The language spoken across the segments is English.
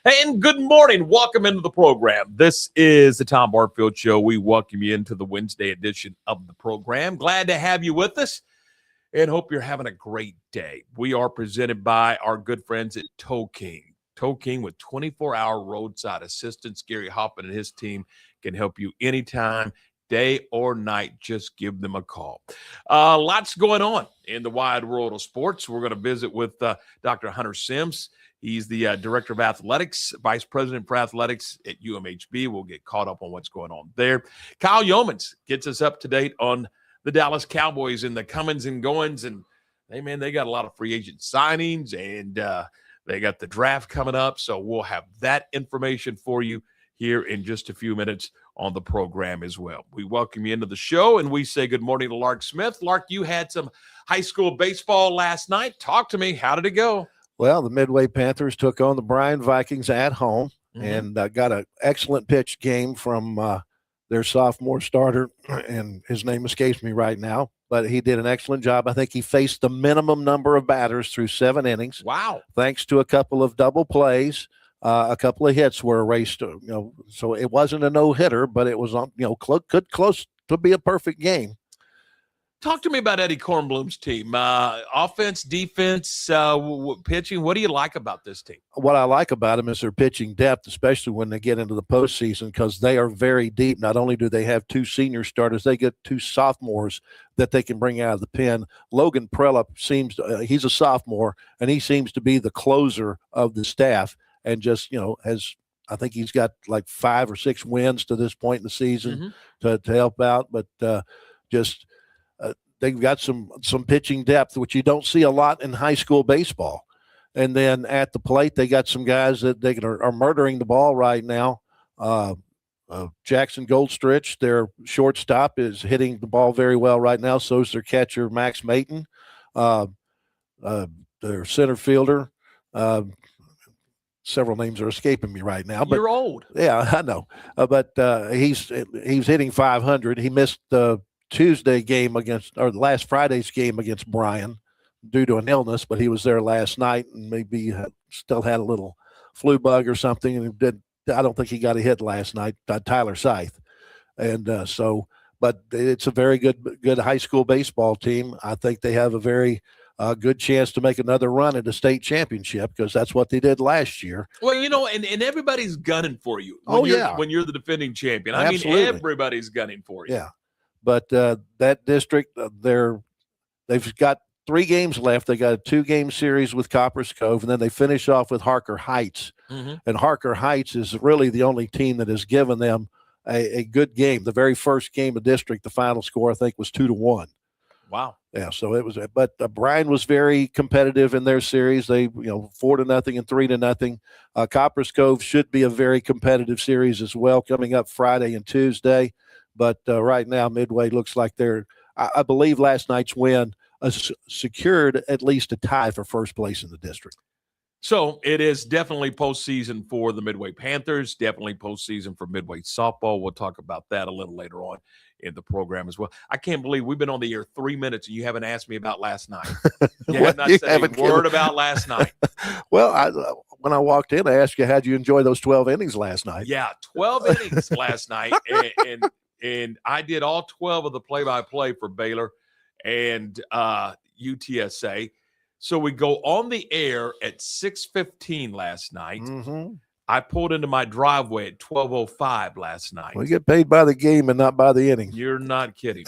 And good morning. Welcome into the program. This is the Tom Barfield Show. We welcome you into the Wednesday edition of the program. Glad to have you with us and hope you're having a great day. We are presented by our good friends at Tow King. Tow King with 24-hour roadside assistance. Gary Hoffman and his team can help you anytime, day or night. Just give them a call. Lots going on in the wide world of sports. We're going to visit with Dr. Hunter Sims. He's the director of athletics, vice president for athletics at UMHB. We'll get caught up on what's going on there. Kyle Youmans gets us up to date on the Dallas Cowboys and the comings and goings. And, they got a lot of free agent signings, and they got the draft coming up. So we'll have that information for you here in just a few minutes on the program as well. We welcome you into the show, and we say good morning to Lark Smith. Lark, you had some high school baseball last night. Talk to me. How did it go? Well, the Midway Panthers took on the Bryan Vikings at home and got an excellent pitch game from their sophomore starter, and his name escapes me right now, but he did an excellent job. I think he faced the minimum number of batters through 7 innings. Wow. Thanks to a couple of double plays. A couple of hits were erased, so it wasn't a no-hitter, but it was, close to be a perfect game. Talk to me about Eddie Kornblum's team. Offense, defense, pitching. What do you like about this team? What I like about them is their pitching depth, especially when they get into the postseason, because they are very deep. Not only do they have 2 senior starters, they get 2 sophomores that they can bring out of the pen. Logan Prella he's a sophomore, and he seems to be the closer of the staff, and just, I think he's got like 5 or 6 wins to this point in the season to help out, but they've got some pitching depth, which you don't see a lot in high school baseball. And then at the plate, they got some guys that they are murdering the ball right now. Jackson Goldstrich, their shortstop, is hitting the ball very well right now. So is their catcher, Max Mayton. Their center fielder, several names are escaping me right now. But you're old. Yeah, I know. But he's hitting 500. He missed the last Friday's game against Bryan due to an illness, but he was there last night and maybe still had a little flu bug or something. And I don't think he got a hit last night, Tyler Scythe. And but it's a very good high school baseball team. I think they have a very good chance to make another run at the state championship, because that's what they did last year. Well, and everybody's gunning for you. When you're the defending champion. Absolutely. I mean, everybody's gunning for you. Yeah. But that district, they've got 3 games left. They got a 2-game series with Copper's Cove, and then they finish off with Harker Heights. And Harker Heights is really the only team that has given them a good game. The very first game of district, the final score, I think, was 2-1. Wow. Yeah, so it was. But Bryan was very competitive in their series. They, 4-0 and 3-0. Copper's Cove should be a very competitive series as well, coming up Friday and Tuesday. But right now, Midway looks like I believe last night's win secured at least a tie for first place in the district. So it is definitely postseason for the Midway Panthers, definitely postseason for Midway softball. We'll talk about that a little later on in the program as well. I can't believe we've been on the air 3 minutes and you haven't asked me about last night. You have not said a word about last night. Well, when I walked in, I asked you, how'd you enjoy those 12 innings last night? Yeah, 12 innings last night. And I did all 12 of the play-by-play for Baylor and UTSA. So we go on the air at 6:15 last night. I pulled into my driveway at 12:05 last night. We get paid by the game and not by the inning. You're not kidding.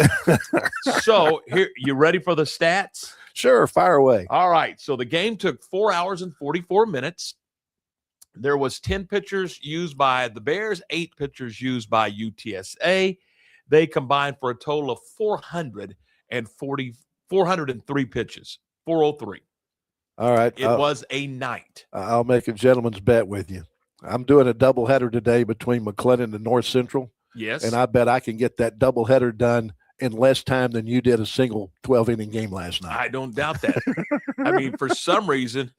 So here, you ready for the stats? Sure, fire away. All right. So the game took 4 hours and 44 minutes. There was 10 pitchers used by the Bears, 8 pitchers used by UTSA. They combined for a total of 403 pitches, 403. All right. It was a night. I'll make a gentleman's bet with you. I'm doing a doubleheader today between McLennan and North Central. Yes. And I bet I can get that doubleheader done in less time than you did a single 12-inning game last night. I don't doubt that. I mean, for some reason,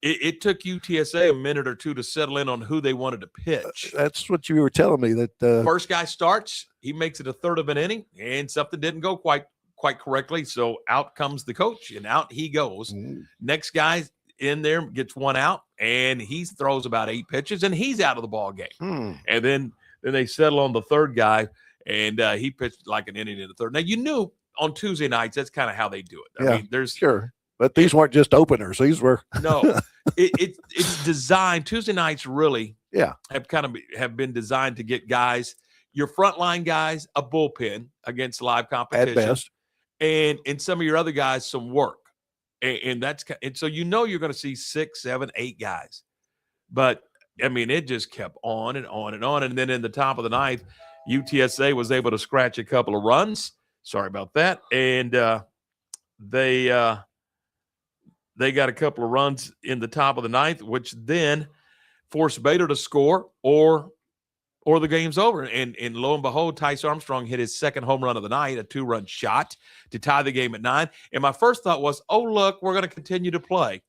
it took UTSA a minute or two to settle in on who they wanted to pitch. That's what you were telling me. That first guy starts, he makes it a third of an inning, and something didn't go quite quite correctly. So out comes the coach, and out he goes. Next guy in there gets one out, and he throws about 8 pitches, and he's out of the ball game. And then they settle on the third guy, and he pitched like an inning in the third. Now, you knew on Tuesday nights that's kind of how they do it. I mean, there's sure. But these weren't just openers. These were it's designed. Tuesday nights really have been designed to get guys, your frontline guys, a bullpen against live competition at best, and some of your other guys some work, and so you're going to see 6, 7, 8 guys. But I mean, it just kept on and on and on, and then in the top of the ninth, UTSA was able to scratch a couple of runs. Sorry about that, and they got a couple of runs in the top of the ninth, which then forced Bader to score, or the game's over. And lo and behold, Tice Armstrong hit his second home run of the night, a 2-run shot to tie the game at 9. And my first thought was, oh, look, we're going to continue to play.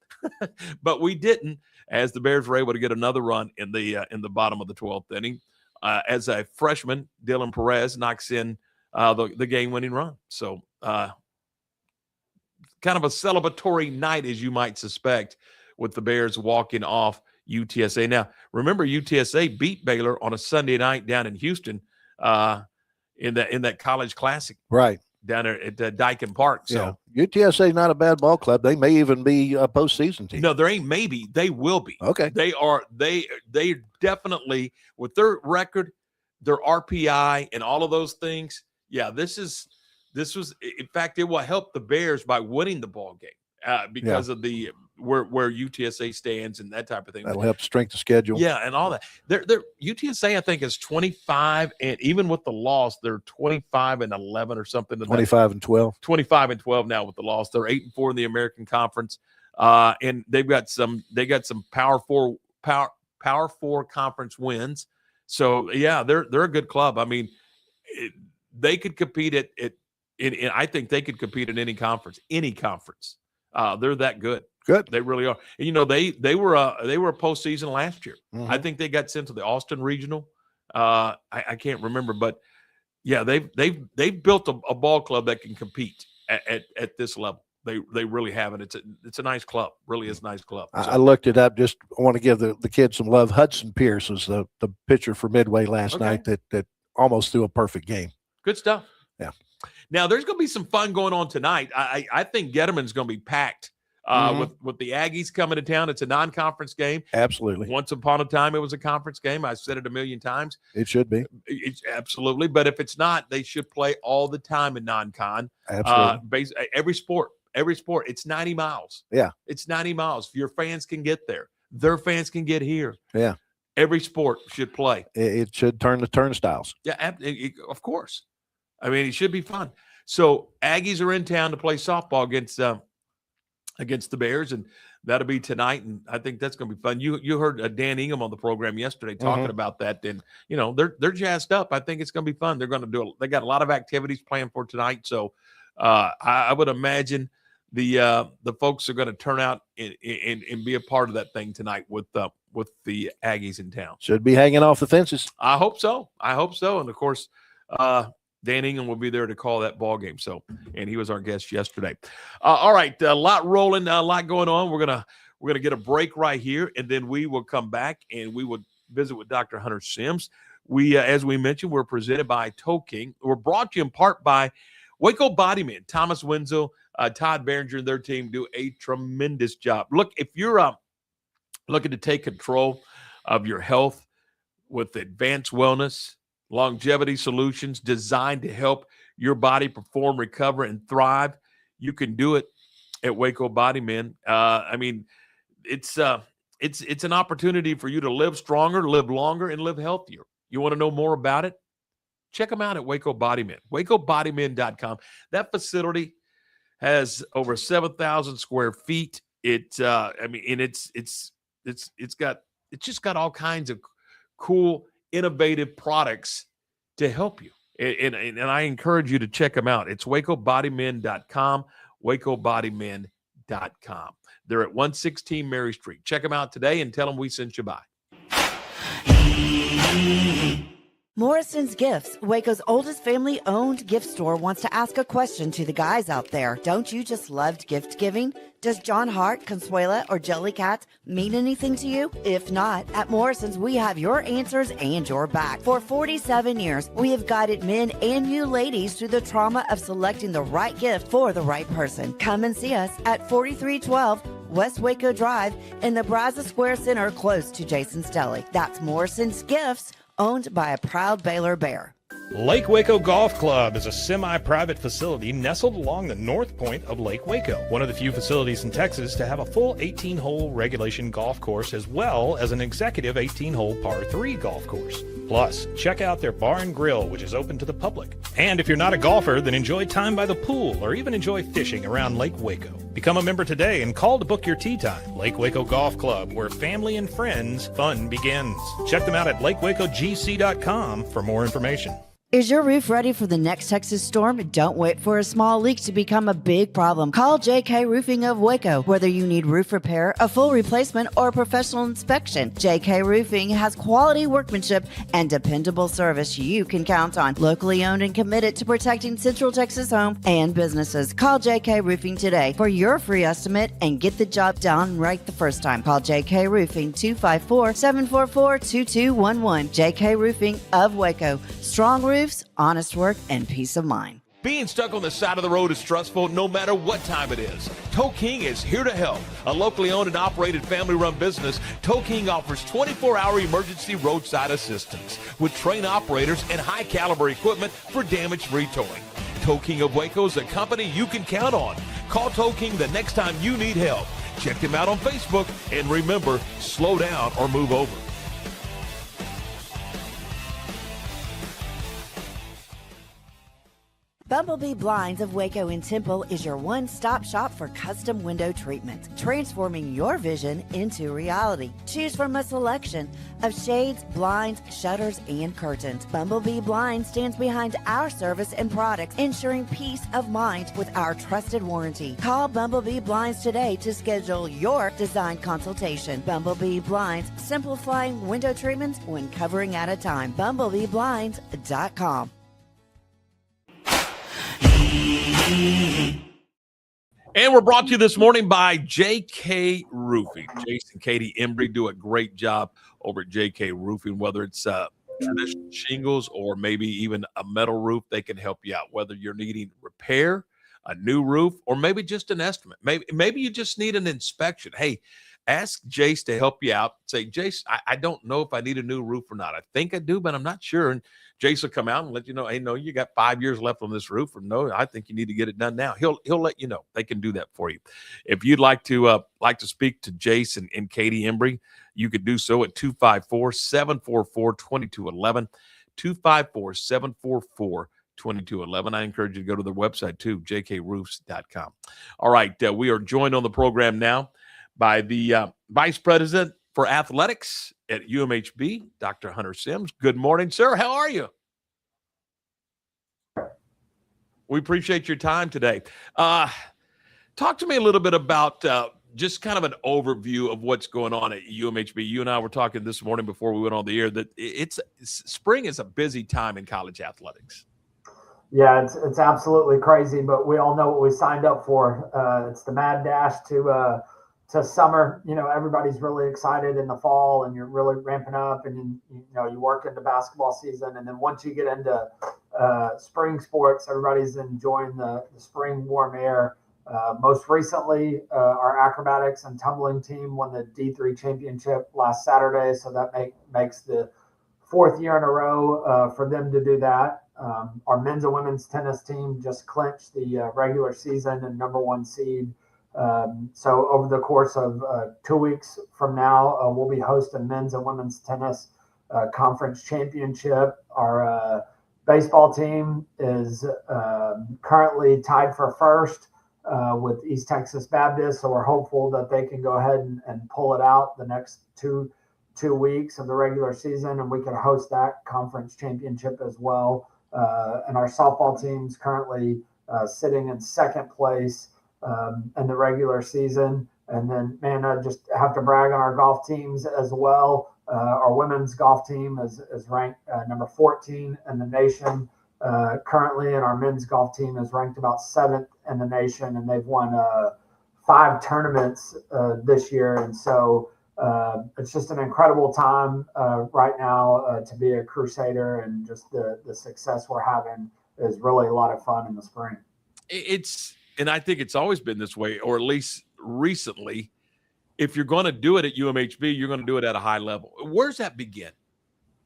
But we didn't, as the Bears were able to get another run in the bottom of the 12th inning. As a freshman, Dylan Perez knocks in the game-winning run. So kind of a celebratory night, as you might suspect, with the Bears walking off UTSA. Now, remember, UTSA beat Baylor on a Sunday night down in Houston in that college classic, right down there at Dyken Park. So UTSA not a bad ball club. They may even be a postseason team. No, there ain't maybe. They will be. Okay, they are. They definitely, with their record, their RPI, and all of those things. Yeah, this was, in fact, it will help the Bears by winning the ball game because of the where UTSA stands and that type of thing. That'll help strength of schedule. Yeah, and all that. They're UTSA, I think, is 25, and even with the loss, they're 25-11 or something. 25-12. 25-12 now with the loss. They're 8-4 in the American Conference, and they got some Power Four conference wins. So yeah, they're a good club. I mean, they could compete I think they could compete in any conference. They're that good. Good. They really are. And, you know, they were a postseason last year. Mm-hmm. I think they got sent to the Austin Regional. I can't remember, but yeah, they've built a ball club that can compete at this level. They really have it. It's a nice club. Really is a nice club. So, I looked it up. Just want to give the kids some love. Hudson Pierce was the pitcher for Midway last night that almost threw a perfect game. Good stuff. Yeah. Now there's going to be some fun going on tonight. I think Getterman's going to be packed with the Aggies coming to town. It's a non-conference game. Absolutely. Once upon a time, it was a conference game. I've said it a million times. It should be. It's absolutely. But if it's not, they should play all the time in non-con. Absolutely. Every sport. It's 90 miles. Yeah. It's 90 miles. Your fans can get there. Their fans can get here. Yeah. Every sport should play. It should turn the turnstiles. Yeah, of course. I mean, it should be fun. So Aggies are in town to play softball against the Bears, and that'll be tonight. And I think that's going to be fun. You heard Dan Ingham on the program yesterday talking about that, and you know they're jazzed up. I think it's going to be fun. They're going to they got a lot of activities planned for tonight. So I would imagine the folks are going to turn out and be a part of that thing tonight with the Aggies in town. Should be hanging off the fences. I hope so. And of course, Dan Ingham will be there to call that ball game. So, and he was our guest yesterday. All right, a lot rolling, a lot going on. We're gonna get a break right here, and then we will come back and we will visit with Dr. Hunter Sims. We, as we mentioned, we're presented by Toe King. We're brought to you in part by Waco Bodyman. Thomas Wenzel, Todd Behringer, and their team do a tremendous job. Look, if you're looking to take control of your health with advanced wellness, longevity solutions designed to help your body perform, recover, and thrive, you can do it at Waco Bodyman. I mean, it's an opportunity for you to live stronger, live longer, and live healthier. You want to know more about it? Check them out at Waco Bodyman, wacobodyman.com. That facility has over 7,000 square feet. It's just got all kinds of cool, innovative products to help you. And I encourage you to check them out. It's wacobodyman.com, wacobodyman.com. They're at 116 Mary Street. Check them out today and tell them we sent you by. Morrison's Gifts, Waco's oldest family-owned gift store, wants to ask a question to the guys out there. Don't you just love gift giving? Does John Hart, Consuela, or Jellycat mean anything to you? If not, at Morrison's, we have your answers and your back. For 47 years, we have guided men and you ladies through the trauma of selecting the right gift for the right person. Come and see us at 4312 West Waco Drive in the Brazos Square Center, close to Jason's Deli. That's Morrison's Gifts, owned by a proud Baylor Bear. Lake Waco Golf Club is a semi-private facility nestled along the north point of Lake Waco, one of the few facilities in Texas to have a full 18-hole regulation golf course as well as an executive 18-hole par 3 golf course. Plus, check out their bar and grill, which is open to the public. And if you're not a golfer, then enjoy time by the pool or even enjoy fishing around Lake Waco. Become a member today and call to book your tee time. Lake Waco Golf Club, where family and friends fun begins. Check them out at lakewacogc.com for more information. Is your roof ready for the next Texas storm? Don't wait for a small leak to become a big problem. Call JK Roofing of Waco. Whether you need roof repair, a full replacement, or a professional inspection, JK Roofing has quality workmanship and dependable service you can count on. Locally owned and committed to protecting Central Texas homes and businesses. Call JK Roofing today for your free estimate and get the job done right the first time. Call JK Roofing 254-744-2211. JK Roofing of Waco. Strong roofs, honest work, and peace of mind. Being stuck on the side of the road is stressful no matter what time it is. Tow King is here to help. A locally owned and operated family-run business, Tow King offers 24-hour emergency roadside assistance with trained operators and high-caliber equipment for damage-free towing. Tow King of Waco is a company you can count on. Call Tow King the next time you need help. Check them out on Facebook, and remember, slow down or move over. Bumblebee Blinds of Waco and Temple is your one-stop shop for custom window treatment, transforming your vision into reality. Choose from a selection of shades, blinds, shutters, and curtains. Bumblebee Blinds stands behind our service and products, ensuring peace of mind with our trusted warranty. Call Bumblebee Blinds today to schedule your design consultation. Bumblebee Blinds, simplifying window treatments one covering at a time. BumblebeeBlinds.com. And we're brought to you this morning by JK Roofing. Jason and Katie Embry do a great job over at JK Roofing, whether it's traditional shingles or maybe even a metal roof. They can help you out, whether you're needing repair, a new roof, or maybe just an estimate. Maybe you just need an inspection. Hey, ask Jace to help you out. Say, Jace, I don't know if I need a new roof or not. I think I do, but I'm not sure. And Jace will come out and let you know, hey, no, you got 5 years left on this roof, or no, I think you need to get it done now. He'll let you know. They can do that for you. If you'd like to speak to Jace and Katie Embry, you could do so at 254-744-2211, 254-744-2211. I encourage you to go to their website too, jkroofs.com. All right, we are joined on the program now by the Vice President for Athletics at UMHB, Dr. Hunter Sims. Good morning, sir. How are you? We appreciate your time today. Talk to me a little bit about just kind of an overview of what's going on at UMHB. You and I were talking this morning before we went on the air that spring is a busy time in college athletics. Yeah, it's absolutely crazy, but we all know what we signed up for. It's the mad dash to summer. You know, everybody's really excited in the fall, and you're really ramping up, and you work into basketball season, and then once you get into spring sports, everybody's enjoying the spring warm air. Most recently, our acrobatics and tumbling team won the D3 championship last Saturday, so that makes the fourth year in a row for them to do that. Our men's and women's tennis team just clinched the regular season and #1 seed. So over the course of 2 weeks from now, we'll be hosting men's and women's tennis conference championship. Our baseball team is currently tied for first with East Texas Baptist, so we're hopeful that they can go ahead and pull it out the next two weeks of the regular season, and we can host that conference championship as well. And our softball team's currently sitting in second place in the regular season. And then, man, I just have to brag on our golf teams as well. Our women's golf team is ranked number 14 in the nation currently, and our men's golf team is ranked about 7th in the nation, and they've won 5 tournaments this year. And so it's just an incredible time right now to be a Crusader, and just the success we're having is really a lot of fun in the spring. And I think it's always been this way, or at least recently. If you're going to do it at UMHB, you're going to do it at a high level. Where's that begin?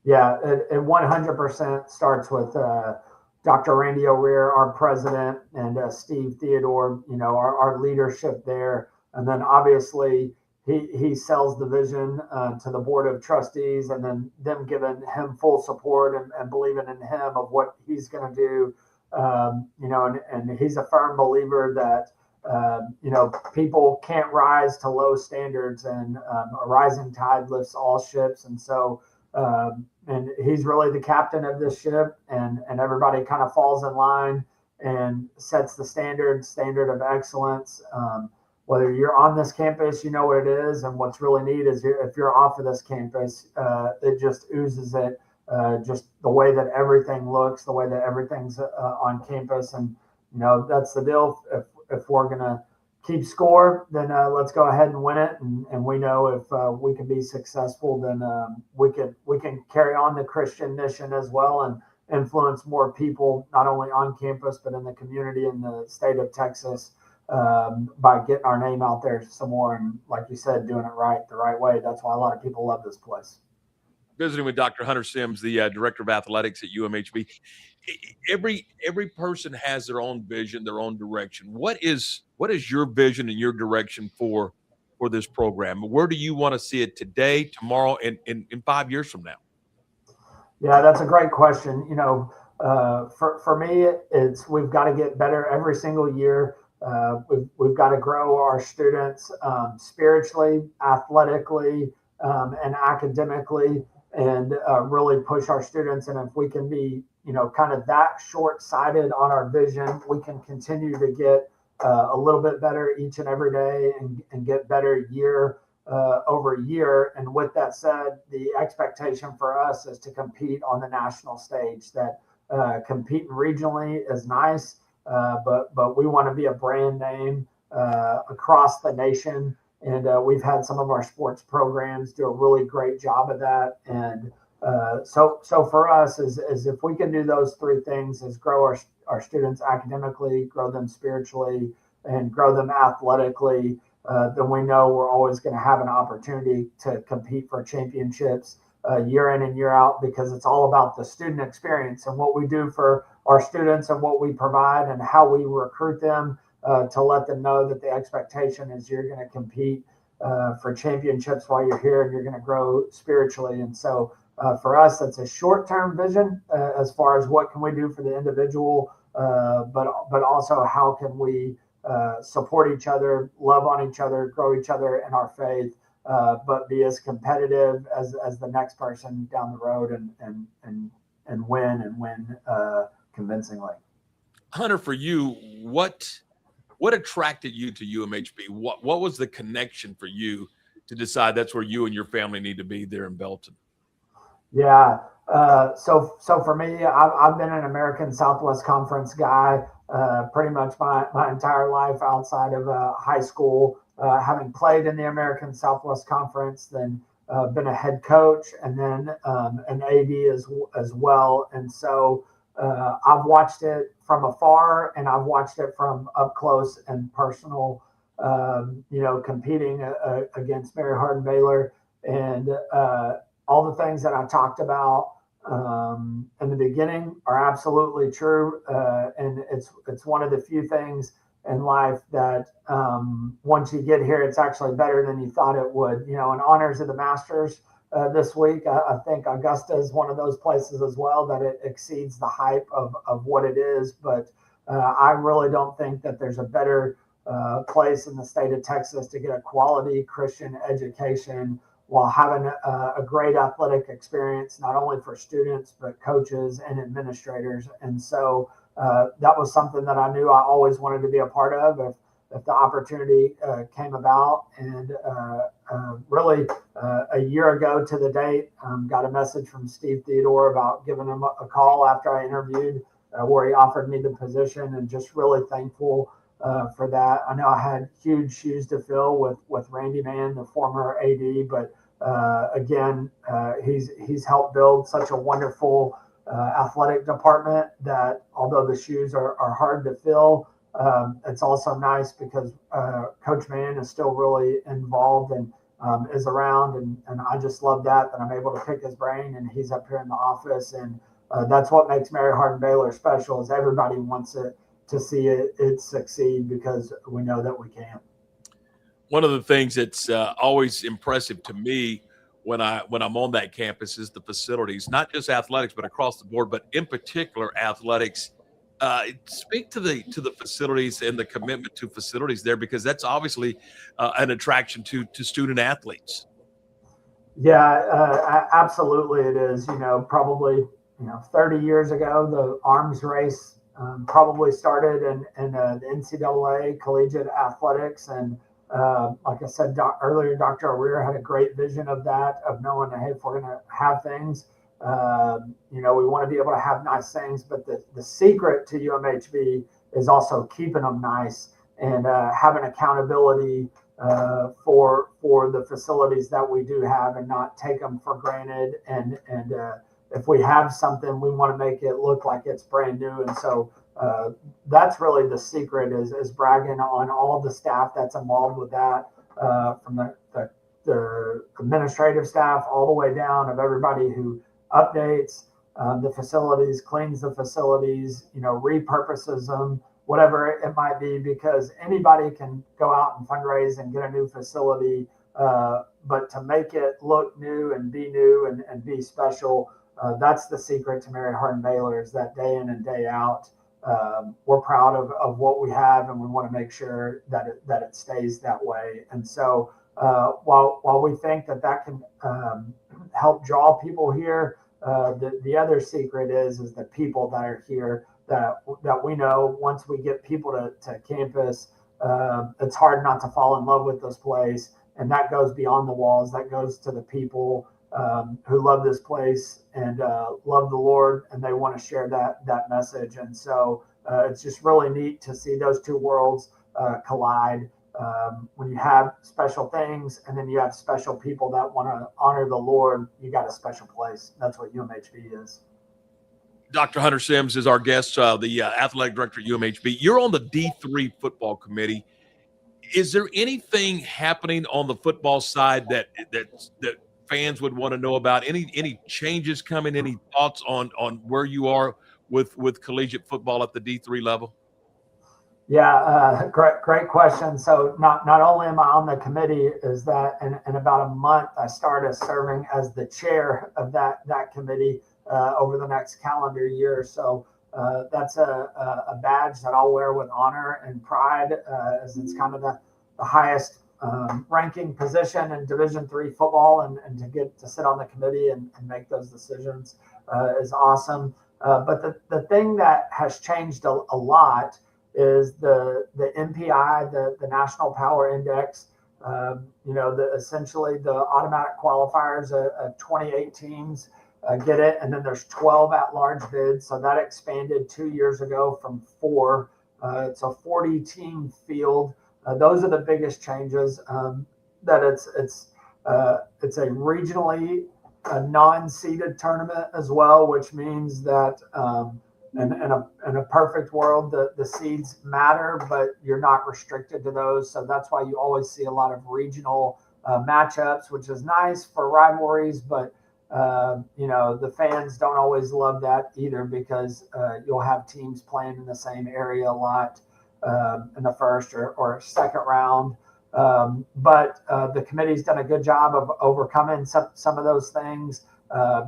Yeah, it 100% starts with Dr. Randy O'Rear, our president, and Steve Theodore, our leadership there. And then obviously he sells the vision to the board of trustees, and then them giving him full support and believing in him of what he's going to do. And he's a firm believer that, people can't rise to low standards, and a rising tide lifts all ships. And so, and he's really the captain of this ship, and everybody kind of falls in line and sets the standard of excellence. Whether you're on this campus, you know what it is. And what's really neat is if you're off of this campus, it just oozes it. Just the way that everything looks, the way that everything's on campus. And, that's the deal. If we're going to keep score, then let's go ahead and win it. And we know if we can be successful, then we can carry on the Christian mission as well, and influence more people, not only on campus, but in the community in the state of Texas, by getting our name out there some more. And like you said, doing it the right way. That's why a lot of people love this place. Visiting with Dr. Hunter Sims, the director of athletics at UMHB. Every person has their own vision, their own direction. What is your vision and your direction for this program? Where do you want to see it today, tomorrow, and in 5 years from now? Yeah, that's a great question. For me, it's we've got to get better every single year. We've got to grow our students spiritually, athletically, and academically, and really push our students. And if we can be, kind of that short-sighted on our vision, we can continue to get a little bit better each and every day, and get better year over year. And with that said, the expectation for us is to compete on the national stage. That competing regionally is nice, but we want to be a brand name across the nation. And we've had some of our sports programs do a really great job of that. And so for us is if we can do those 3 things, is grow our students academically, grow them spiritually, and grow them athletically, then we know we're always going to have an opportunity to compete for championships year in and year out, because it's all about the student experience and what we do for our students, and what we provide, and how we recruit them, to let them know that the expectation is you're going to compete for championships while you're here, and you're going to grow spiritually. And so for us, that's a short-term vision as far as what can we do for the individual, but also how can we support each other, love on each other, grow each other in our faith, but be as competitive as the next person down the road, and win convincingly. Hunter, for you, what attracted you to UMHB? What was the connection for you to decide that's where you and your family need to be there in Belton? Yeah. So for me, I've been an American Southwest Conference guy pretty much my entire life outside of high school, having played in the American Southwest Conference, then been a head coach, and then an AD as well. And so I've watched it from afar, and I've watched it from up close and personal, competing against Mary Hardin Baylor, and all the things that I talked about in the beginning are absolutely true. And it's one of the few things in life that once you get here, it's actually better than you thought it would. In honors of the Masters this week, I think Augusta is one of those places as well, that it exceeds the hype of what it is. But I really don't think that there's a better place in the state of Texas to get a quality Christian education while having a great athletic experience, not only for students, but coaches and administrators. And so that was something that I knew I always wanted to be a part of. if the opportunity came about. And really a year ago to the date, got a message from Steve Theodore about giving him a call after I interviewed, where he offered me the position, and just really thankful for that. I know I had huge shoes to fill with Randy Mann, the former AD, but again, he's helped build such a wonderful athletic department that although the shoes are hard to fill, it's also nice because Coach Mann is still really involved and is around, and I just love that I'm able to pick his brain, and he's up here in the office, and that's what makes Mary Hardin Baylor special, is everybody wants it to see it succeed, because we know that we can. One of the things that's always impressive to me when I'm on that campus is the facilities, not just athletics, but across the board, but in particular athletics. Speak to the facilities and the commitment to facilities there, because that's obviously an attraction to student athletes. Yeah, absolutely it is. Probably 30 years ago, the arms race probably started in the NCAA collegiate athletics, and like I said earlier, Dr. O'Rear had a great vision of that, of knowing that, hey, if we're going to have things, we want to be able to have nice things, but the secret to UMHB is also keeping them nice and having accountability for the facilities that we do have, and not take them for granted. And if we have something, we want to make it look like it's brand new. And so that's really the secret, is bragging on all the staff that's involved with that, from the administrative staff all the way down, of everybody who updates the facilities, cleans the facilities, repurposes them, whatever it might be, because anybody can go out and fundraise and get a new facility, but to make it look new and be special, that's the secret to Mary Hardin Baylor, is that day in and day out, we're proud of what we have, and we want to make sure that it stays that way. And so while we think that can help draw people here, the other secret is the people that are here, that we know once we get people to campus, it's hard not to fall in love with this place. And that goes beyond the walls, that goes to the people who love this place and love the Lord, and they want to share that message. And so it's just really neat to see those two worlds collide. When you have special things and then you have special people that want to honor the Lord, you got a special place. That's what UMHB is. Dr. Hunter Sims is our guest, the athletic director at UMHB. You're on the D3 football committee. Is there anything happening on the football side that fans would want to know about? Any changes coming? Any thoughts on where you are with collegiate football at the D3 level? Yeah, great question. So not only am I on the committee, is that in about a month I started serving as the chair of that committee over the next calendar year. So that's a badge that I'll wear with honor and pride, as it's kind of the highest ranking position in Division III football, and to get to sit on the committee and make those decisions is awesome. But the thing that has changed a lot is the NPI, the National Power Index. Essentially the automatic qualifiers, 28 teams get it, and then there's 12 at-large bids. So that expanded 2 years ago from 4. It's a 40-team field. Those are the biggest changes. That it's a regionally non-seeded tournament as well, which means that in a perfect world, the seeds matter, but you're not restricted to those. So that's why you always see a lot of regional matchups, which is nice for rivalries, but the fans don't always love that either, because you'll have teams playing in the same area a lot in the first or second round. But the committee's done a good job of overcoming some of those things,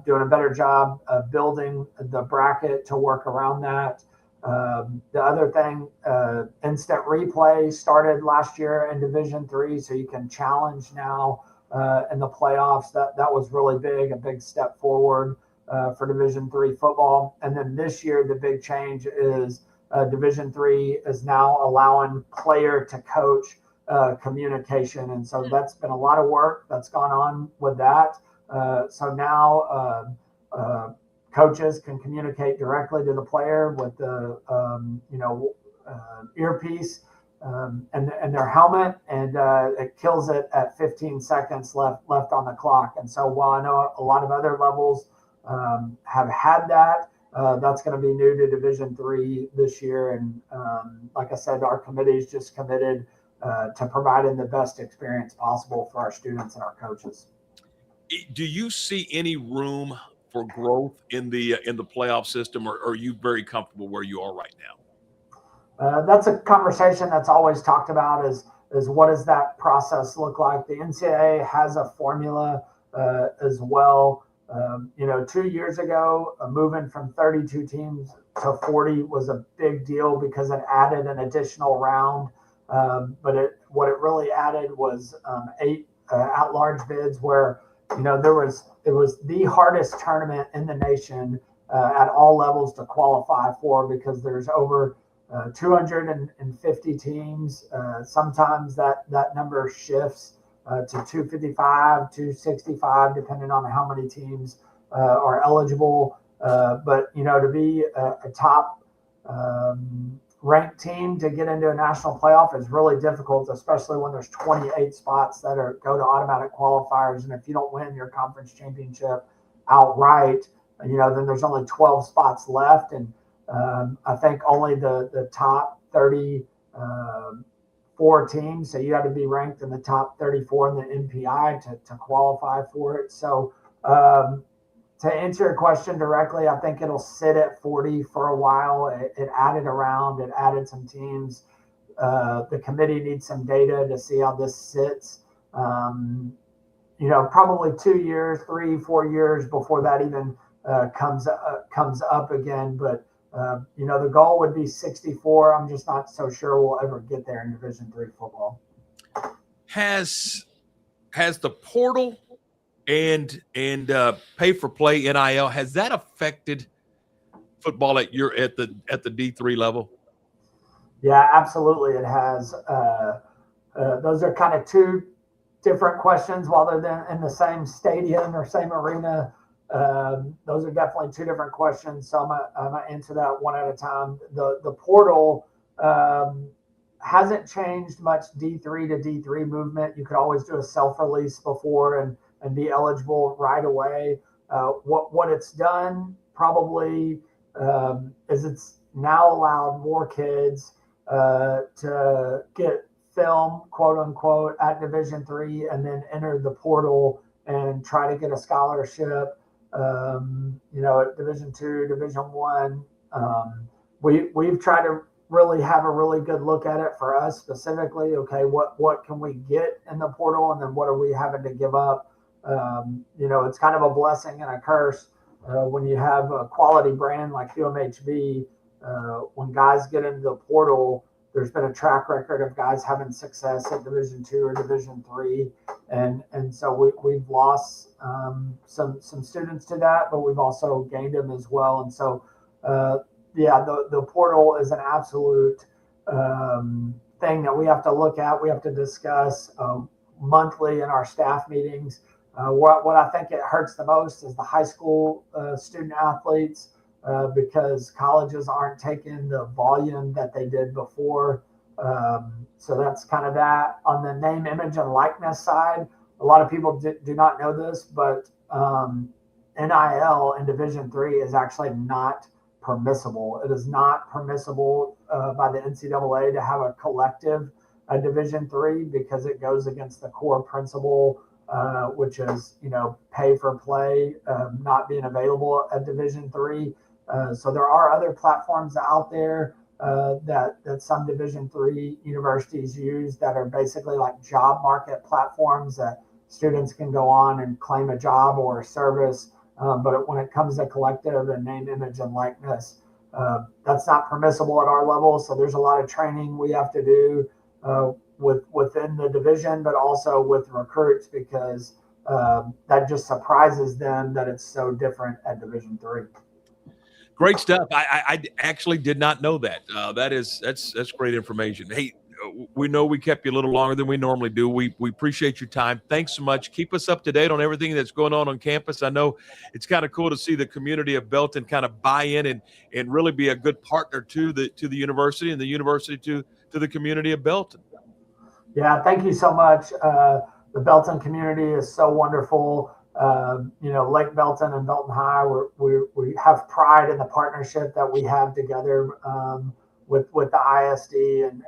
doing a better job of building the bracket to work around that. The other thing, instant replay started last year in Division III, so you can challenge now in the playoffs. That was really big, a big step forward for Division III football. And then this year, the big change is Division III is now allowing player to coach communication. And so that's been a lot of work that's gone on with that. So now coaches can communicate directly to the player with the earpiece and their helmet, and it kills it at 15 seconds left on the clock. And so while I know a lot of other levels have had that, that's going to be new to Division III this year. And like I said, our committee is just committed to providing the best experience possible for our students and our coaches. Do you see any room for growth in the playoff system, or are you very comfortable where you are right now? That's a conversation that's always talked about is what does that process look like? The NCAA has a formula as well. 2 years ago, moving from 32 teams to 40 was a big deal because it added an additional round. But what it really added was 8 at-large bids where, it was the hardest tournament in the nation at all levels to qualify for, because there's over 250 teams. Sometimes that number shifts to 255, 265, depending on how many teams are eligible. But to be a top ranked team to get into a national playoff is really difficult, especially when there's 28 spots that go to automatic qualifiers. And if you don't win your conference championship outright, then there's only 12 spots left. And I think only the top 34 teams, so you had to be ranked in the top 34 in the NPI to qualify for it. So to answer your question directly, I think it'll sit at 40 for a while. It added around, it added some teams. The committee needs some data to see how this sits. Probably 2 years, 3-4 years before that even comes up again. But the goal would be 64. I'm just not so sure we'll ever get there in Division III football. Has the portal and pay for play NIL, has that affected football at the D3 level? Yeah, absolutely, it has. Those are kind of two different questions. While they're in the same stadium or same arena, those are definitely two different questions. So I'm gonna answer that one at a time. The portal hasn't changed much D3 to D3 movement. You could always do a self-release before and be eligible right away. What it's done probably is it's now allowed more kids to get film, quote unquote, at Division III and then enter the portal and try to get a scholarship. At Division II, Division I, we've tried to really have a really good look at it for us specifically. Okay, what can we get in the portal, and then what are we having to give up? It's kind of a blessing and a curse when you have a quality brand like UMHB. When guys get into the portal, there's been a track record of guys having success at Division II or Division III, and so we've lost some students to that, but we've also gained them as well. And so, the portal is an absolute thing that we have to look at. We have to discuss monthly in our staff meetings. What I think it hurts the most is the high school student athletes. Because colleges aren't taking the volume that they did before. So that's kind of that. On the name, image, and likeness side, a lot of people do not know this, but NIL in Division III is actually not permissible. It is not permissible by the NCAA to have a collective at Division III because it goes against the core principle, which is, pay for play, not being available at Division III. So there are other platforms out there that some Division III universities use that are basically like job market platforms that students can go on and claim a job or a service. But when it comes to collective and name, image, and likeness, that's not permissible at our level. So there's a lot of training we have to do within the division, but also with recruits, because that just surprises them that it's so different at Division III. Great stuff. I actually did not know that. That's great information. Hey, we know we kept you a little longer than we normally do. We appreciate your time. Thanks so much. Keep us up to date on everything that's going on campus. I know it's kind of cool to see the community of Belton kind of buy in and really be a good partner to the university and the university to the community of Belton. Yeah, thank you so much. The Belton community is so wonderful. Lake Belton and Belton High, we have pride in the partnership that we have together with the ISD,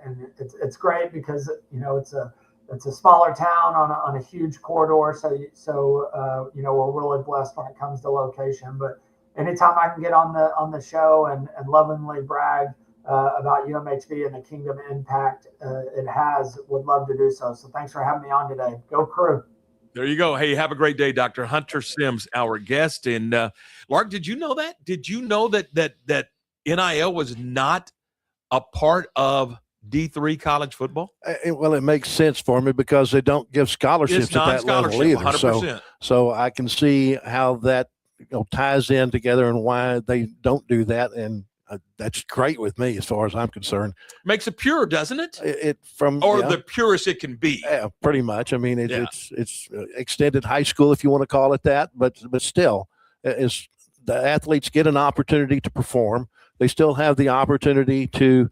and it's great because it's a smaller town on a huge corridor, so we're really blessed when it comes to location. But anytime I can get on the show and lovingly brag about UMHB and the Kingdom impact it has, would love to do so. So thanks for having me on today. Go Crew. There you go. Hey, have a great day, Dr. Hunter Sims, our guest. And Lark, did you know that? Did you know that NIL was not a part of D3 college football? Well, it makes sense for me because they don't give scholarships It's at that level either. 100%. So I can see how that ties in together and why they don't do that. And that's great with me as far as I'm concerned. Makes it pure, doesn't it? The purest it can be. Yeah, pretty much. I mean, it's extended high school, if you want to call it that, but still, the athletes get an opportunity to perform. They still have the opportunity to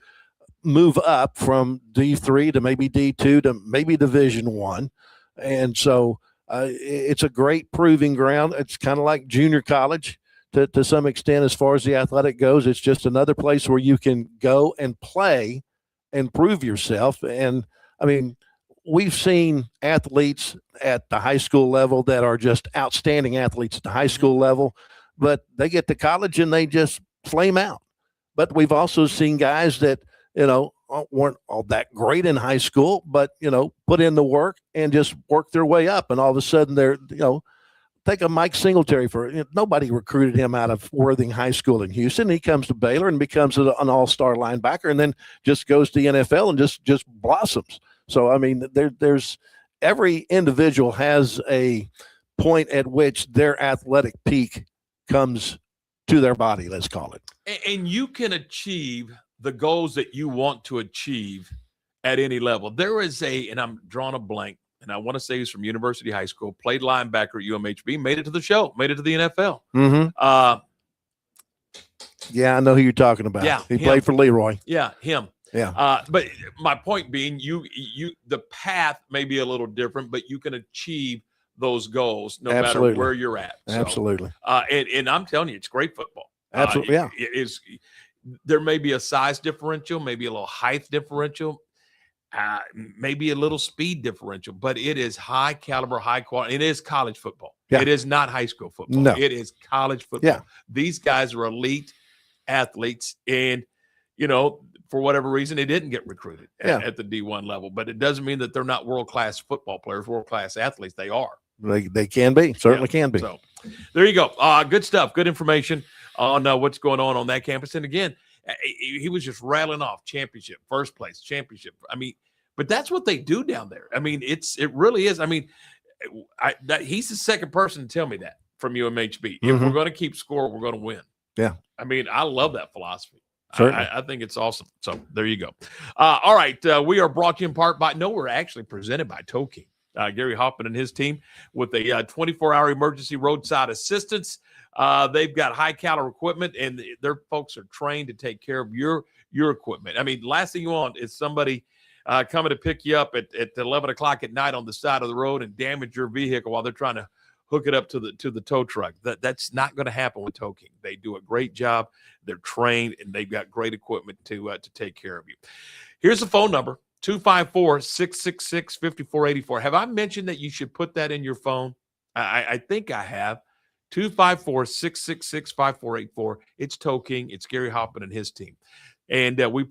move up from D3 to maybe D2 to maybe Division I, and so it's a great proving ground. It's kind of like junior college. To some extent, as far as the athletic goes, it's just another place where you can go and play and prove yourself. And I mean, we've seen athletes at the high school level that are just outstanding athletes at the high school level, but they get to college and they just flame out. But we've also seen guys that, weren't all that great in high school, but, put in the work and just work their way up. And all of a sudden they're, take a Mike Singletary nobody recruited him out of Worthing High School in Houston. He comes to Baylor and becomes an all-star linebacker, and then just goes to the NFL and just blossoms. So, I mean, there's every individual has a point at which their athletic peak comes to their body, let's call it. And you can achieve the goals that you want to achieve at any level. There is and I'm drawing a blank, and I want to say he's from University High School, played linebacker at UMHB, made it to the show, made it to the NFL. Mm-hmm. Yeah, I know who you're talking about. Yeah, he played for Leroy. Yeah, him. Yeah. But my point being, the path may be a little different, but you can achieve those goals no matter where you're at. So, absolutely. And I'm telling you, it's great football. Absolutely. Yeah. It is. There may be a size differential, maybe a little height differential. Maybe a little speed differential, but it is high caliber, high quality. It is college football. Yeah. It is not high school football. No. It is college football. Yeah. These guys are elite athletes, and for whatever reason, they didn't get recruited at the D1 level. But it doesn't mean that they're not world-class football players, world-class athletes. They are. They can be. Certainly can be. So there you go. Good stuff. Good information on what's going on that campus. And again, he was just rattling off championship, first place, championship. I mean, but that's what they do down there. I mean, it really is. I mean, he's the second person to tell me that from UMHB. Mm-hmm. If we're going to keep score, we're going to win. Yeah. I mean, I love that philosophy. I think it's awesome. So there you go. All right. We are brought to you in part by, we're actually presented by Toking. Gary Hoffman and his team with a 24-hour emergency roadside assistance. They've got high-caliber equipment, and their folks are trained to take care of your equipment. I mean, last thing you want is somebody coming to pick you up at 11 o'clock at night on the side of the road and damage your vehicle while they're trying to hook it up to the tow truck. That's not going to happen with Toking. They do a great job. They're trained, and they've got great equipment to take care of you. Here's the phone number. 254-666-5484. Have I mentioned that you should put that in your phone? I think I have. 254-666-5484. It's Toking. It's Gary Hoppin and his team. And we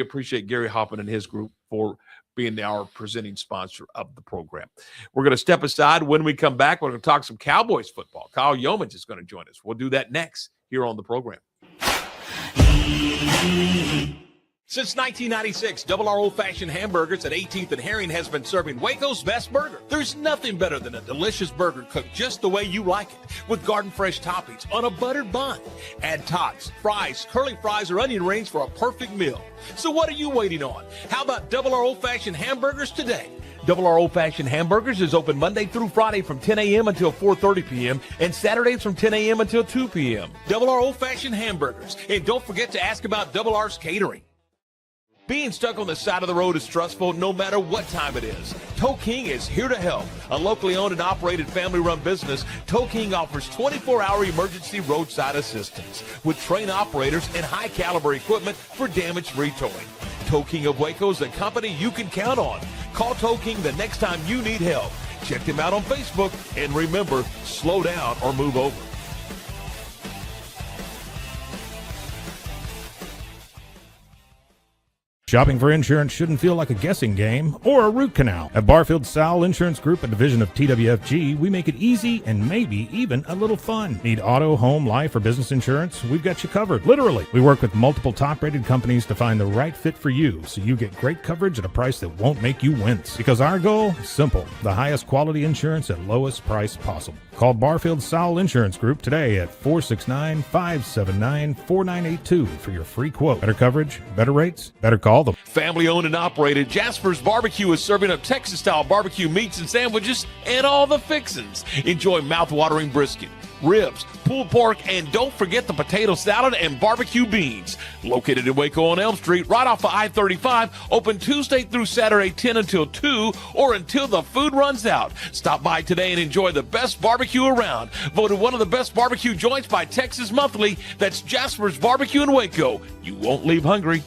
appreciate Gary Hoppin and his group for being our presenting sponsor of the program. We're going to step aside. When we come back, we're going to talk some Cowboys football. Kyle Youmans is going to join us. We'll do that next here on the program. Since 1996, Double R Old Fashioned Hamburgers at 18th and Herring has been serving Waco's best burger. There's nothing better than a delicious burger cooked just the way you like it, with garden fresh toppings on a buttered bun. Add tots, fries, curly fries, or onion rings for a perfect meal. So what are you waiting on? How about Double R Old Fashioned Hamburgers today? Double R Old Fashioned Hamburgers is open Monday through Friday from 10 a.m. until 4:30 p.m. and Saturdays from 10 a.m. until 2 p.m. Double R Old Fashioned Hamburgers. And don't forget to ask about Double R's catering. Being stuck on the side of the road is stressful no matter what time it is. Tow King is here to help. A locally owned and operated family-run business, Tow King offers 24-hour emergency roadside assistance with trained operators and high-caliber equipment for damage-free towing. Tow King of Waco is a company you can count on. Call Tow King the next time you need help. Check them out on Facebook, and remember, slow down or move over. Shopping for insurance shouldn't feel like a guessing game or a root canal. At Barfield Show Insurance Group, a division of TWFG, we make it easy and maybe even a little fun. Need auto, home, life, or business insurance? We've got you covered. Literally. We work with multiple top-rated companies to find the right fit for you so you get great coverage at a price that won't make you wince. Because our goal is simple. The highest quality insurance at lowest price possible. Call Barfield Show Insurance Group today at 469-579-4982 for your free quote. Better coverage, better rates, better call them. Family owned and operated, Jasper's Barbecue is serving up Texas-style barbecue meats and sandwiches and all the fixins. Enjoy mouth-watering brisket, ribs, pulled pork, and don't forget the potato salad and barbecue beans. Located in Waco on Elm Street, right off of I-35, open Tuesday through Saturday 10 until 2 or until the food runs out. Stop by today and enjoy the best barbecue around. Voted one of the best barbecue joints by Texas Monthly. That's Jasper's Barbecue in Waco. You won't leave hungry.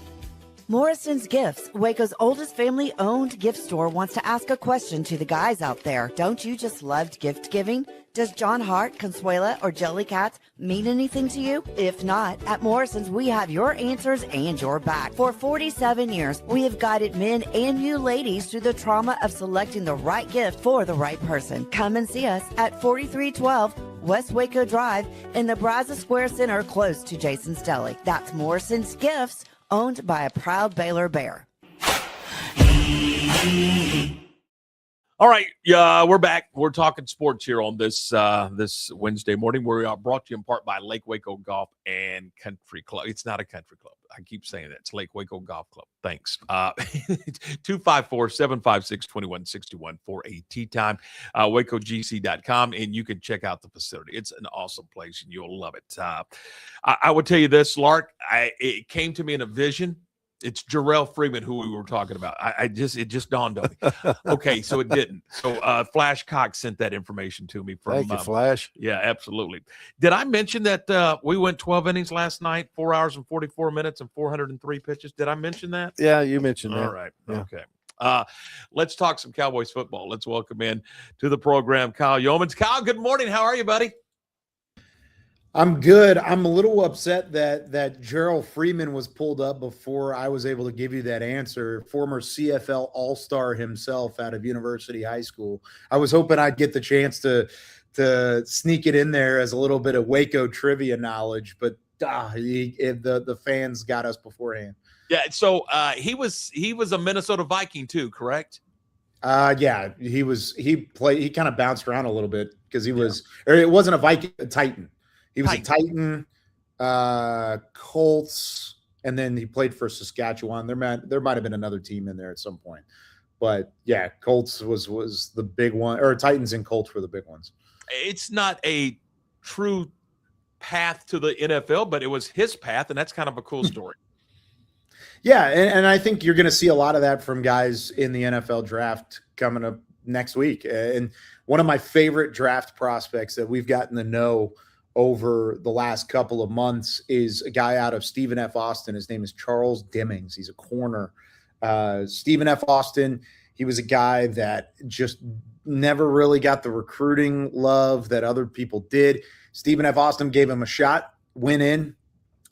Morrison's Gifts, Waco's oldest family-owned gift store, wants to ask a question to the guys out there. Don't you just love gift giving? Does John Hart, Consuela, or Jellycats mean anything to you? If not, at Morrison's, we have your answers and your back. For 47 years, we have guided men and you ladies through the trauma of selecting the right gift for the right person. Come and see us at 4312 West Waco Drive in the Brazos Square Center, close to Jason's Deli. That's Morrison's Gifts, owned by a proud Baylor Bear. All right, we're back. We're talking sports here on this Wednesday morning. We are brought to you in part by Lake Waco Golf and Country Club. It's not a country club. I keep saying that. It's Lake Waco Golf Club. Thanks. 254-756-2161 for a tee time. WacoGC.com, and you can check out the facility. It's an awesome place, and you'll love it. I would tell you this, Lark. It came to me in a vision. It's Jarrell Freeman who we were talking about. It just dawned on me. Okay, so it didn't. So Flash Cox sent that information to me from. Thank you, Flash. Yeah, absolutely. Did I mention that we went 12 innings last night, 4 hours and 44 minutes and 403 pitches? Did I mention that? Yeah, you mentioned that. All right. Yeah. Okay. Let's talk some Cowboys football. Let's welcome in to the program Kyle Youmans. Kyle, good morning. How are you, buddy? I'm good. I'm a little upset that Gerald Freeman was pulled up before I was able to give you that answer. Former CFL All-Star himself out of University High School. I was hoping I'd get the chance to sneak it in there as a little bit of Waco trivia knowledge, but the fans got us beforehand. Yeah. So he was a Minnesota Viking too, correct? Yeah. He kind of bounced around a little bit because it wasn't a Viking, a Titan. He was a Titan, Colts, and then he played for Saskatchewan. There might have been another team in there at some point. But, yeah, Colts was the big one, or Titans and Colts were the big ones. It's not a true path to the NFL, but it was his path, and that's kind of a cool story. Yeah, and I think you're going to see a lot of that from guys in the NFL draft coming up next week. And one of my favorite draft prospects that we've gotten to know over the last couple of months is a guy out of Stephen F. Austin. His name is Charles Dimmings. He's a corner. Stephen F. Austin, he was a guy that just never really got the recruiting love that other people did. Stephen F. Austin gave him a shot, went in,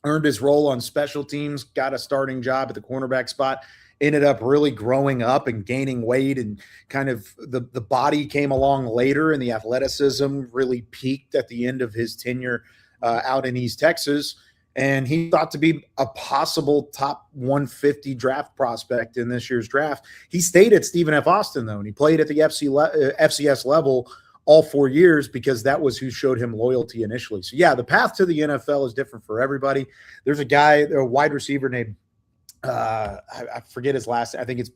earned his role on special teams, got a starting job at the cornerback spot, ended up really growing up and gaining weight, and kind of the body came along later, and the athleticism really peaked at the end of his tenure out in East Texas. and he thought to be a possible top 150 draft prospect in this year's draft. He stayed at Stephen F. Austin, though, and he played at the FCS level all 4 years because that was who showed him loyalty initially. So, yeah, the path to the NFL is different for everybody. There's a wide receiver named I forget his last. I think it's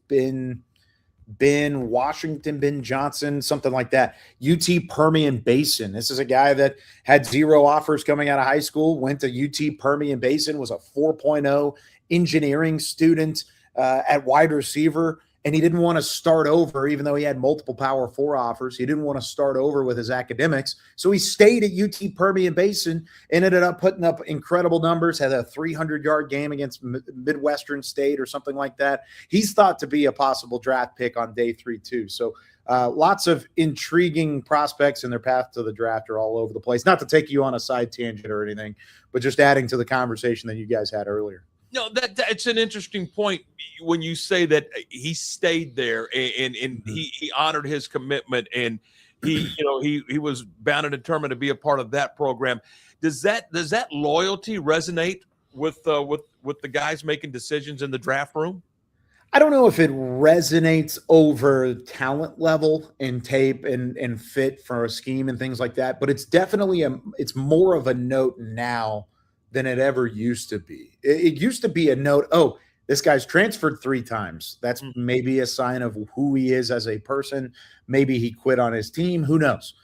Ben Washington, Ben Johnson, something like that. UT Permian Basin. This is a guy that had 0 offers coming out of high school, went to UT Permian Basin, was a 4.0 engineering student at wide receiver, and he didn't want to start over, even though he had multiple Power 4 offers. He didn't want to start over with his academics, so he stayed at UT Permian Basin and ended up putting up incredible numbers, had a 300-yard game against Midwestern State or something like that. He's thought to be a possible draft pick on day 3 too. So lots of intriguing prospects, and their path to the draft are all over the place. Not to take you on a side tangent or anything, but just adding to the conversation that you guys had earlier. No, it's an interesting point when you say that he stayed there and he honored his commitment, and he was bound and determined to be a part of that program. Does that loyalty resonate with the guys making decisions in the draft room? I don't know if it resonates over talent level and tape and fit for a scheme and things like that, but it's definitely it's more of a note now than it ever used to be. It used to be a note, oh, this guy's transferred 3 times. That's maybe a sign of who he is as a person. Maybe he quit on his team. Who knows?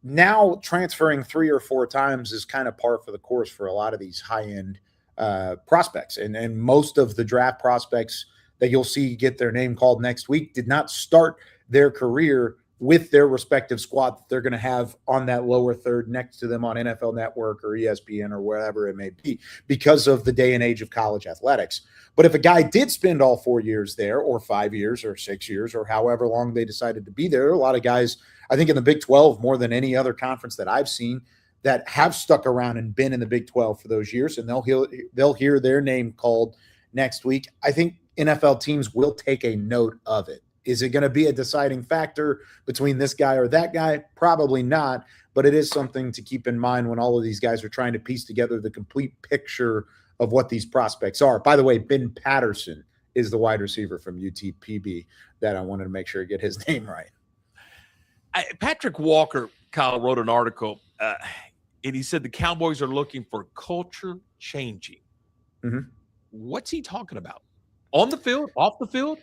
Now transferring 3 or 4 times is kind of par for the course for a lot of these high-end prospects. And most of the draft prospects that you'll see get their name called next week did not start their career with their respective squad that they're going to have on that lower third next to them on NFL Network or ESPN or wherever it may be, because of the day and age of college athletics. But if a guy did spend all 4 years there, or 5 years or 6 years, or however long they decided to be there, a lot of guys, I think in the Big 12, more than any other conference that I've seen, that have stuck around and been in the Big 12 for those years, and they'll hear their name called next week. I think NFL teams will take a note of it. Is it going to be a deciding factor between this guy or that guy? Probably not, but it is something to keep in mind when all of these guys are trying to piece together the complete picture of what these prospects are. By the way, Ben Patterson is the wide receiver from UTPB that I wanted to make sure I get his name right. Patrick Walker, Kyle, wrote an article, and he said the Cowboys are looking for culture changing. Mm-hmm. What's he talking about? On the field? Off the field?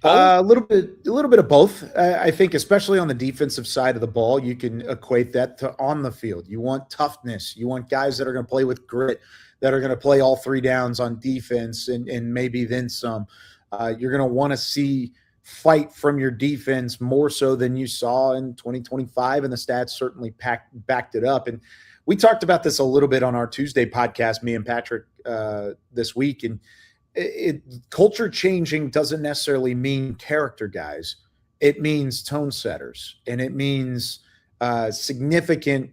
A little bit of both. I think, especially on the defensive side of the ball, you can equate that to on the field. You want toughness. You want guys that are going to play with grit, that are going to play all 3 downs on defense and maybe then some. You're going to want to see fight from your defense more so than you saw in 2025, and the stats certainly backed it up. And we talked about this a little bit on our Tuesday podcast, me and Patrick, this week, and culture changing doesn't necessarily mean character guys. It means tone setters, and it means significant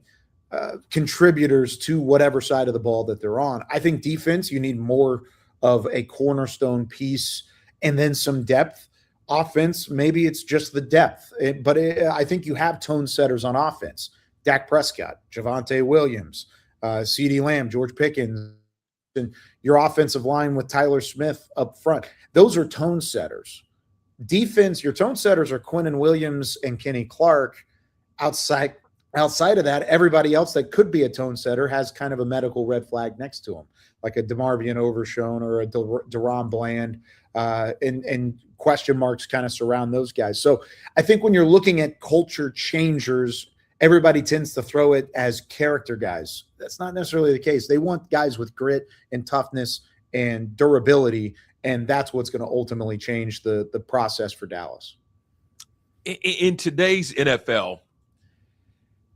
contributors to whatever side of the ball that they're on. I think defense, you need more of a cornerstone piece and then some depth. Offense, maybe it's just the depth, but I think you have tone setters on offense. Dak Prescott, Javonte Williams, CeeDee Lamb, George Pickens, and your offensive line with Tyler Smith up front. Those are tone setters. Defense, your tone setters are Quinnen Williams and Kenny Clark. Outside of that, everybody else that could be a tone setter has kind of a medical red flag next to them, like a DeMarvion Overshone or a Deron Bland, and question marks kind of surround those guys. So I think when you're looking at culture changers, everybody tends to throw it as character guys. That's not necessarily the case. They want guys with grit and toughness and durability, and that's what's going to ultimately change the process for Dallas. In today's NFL,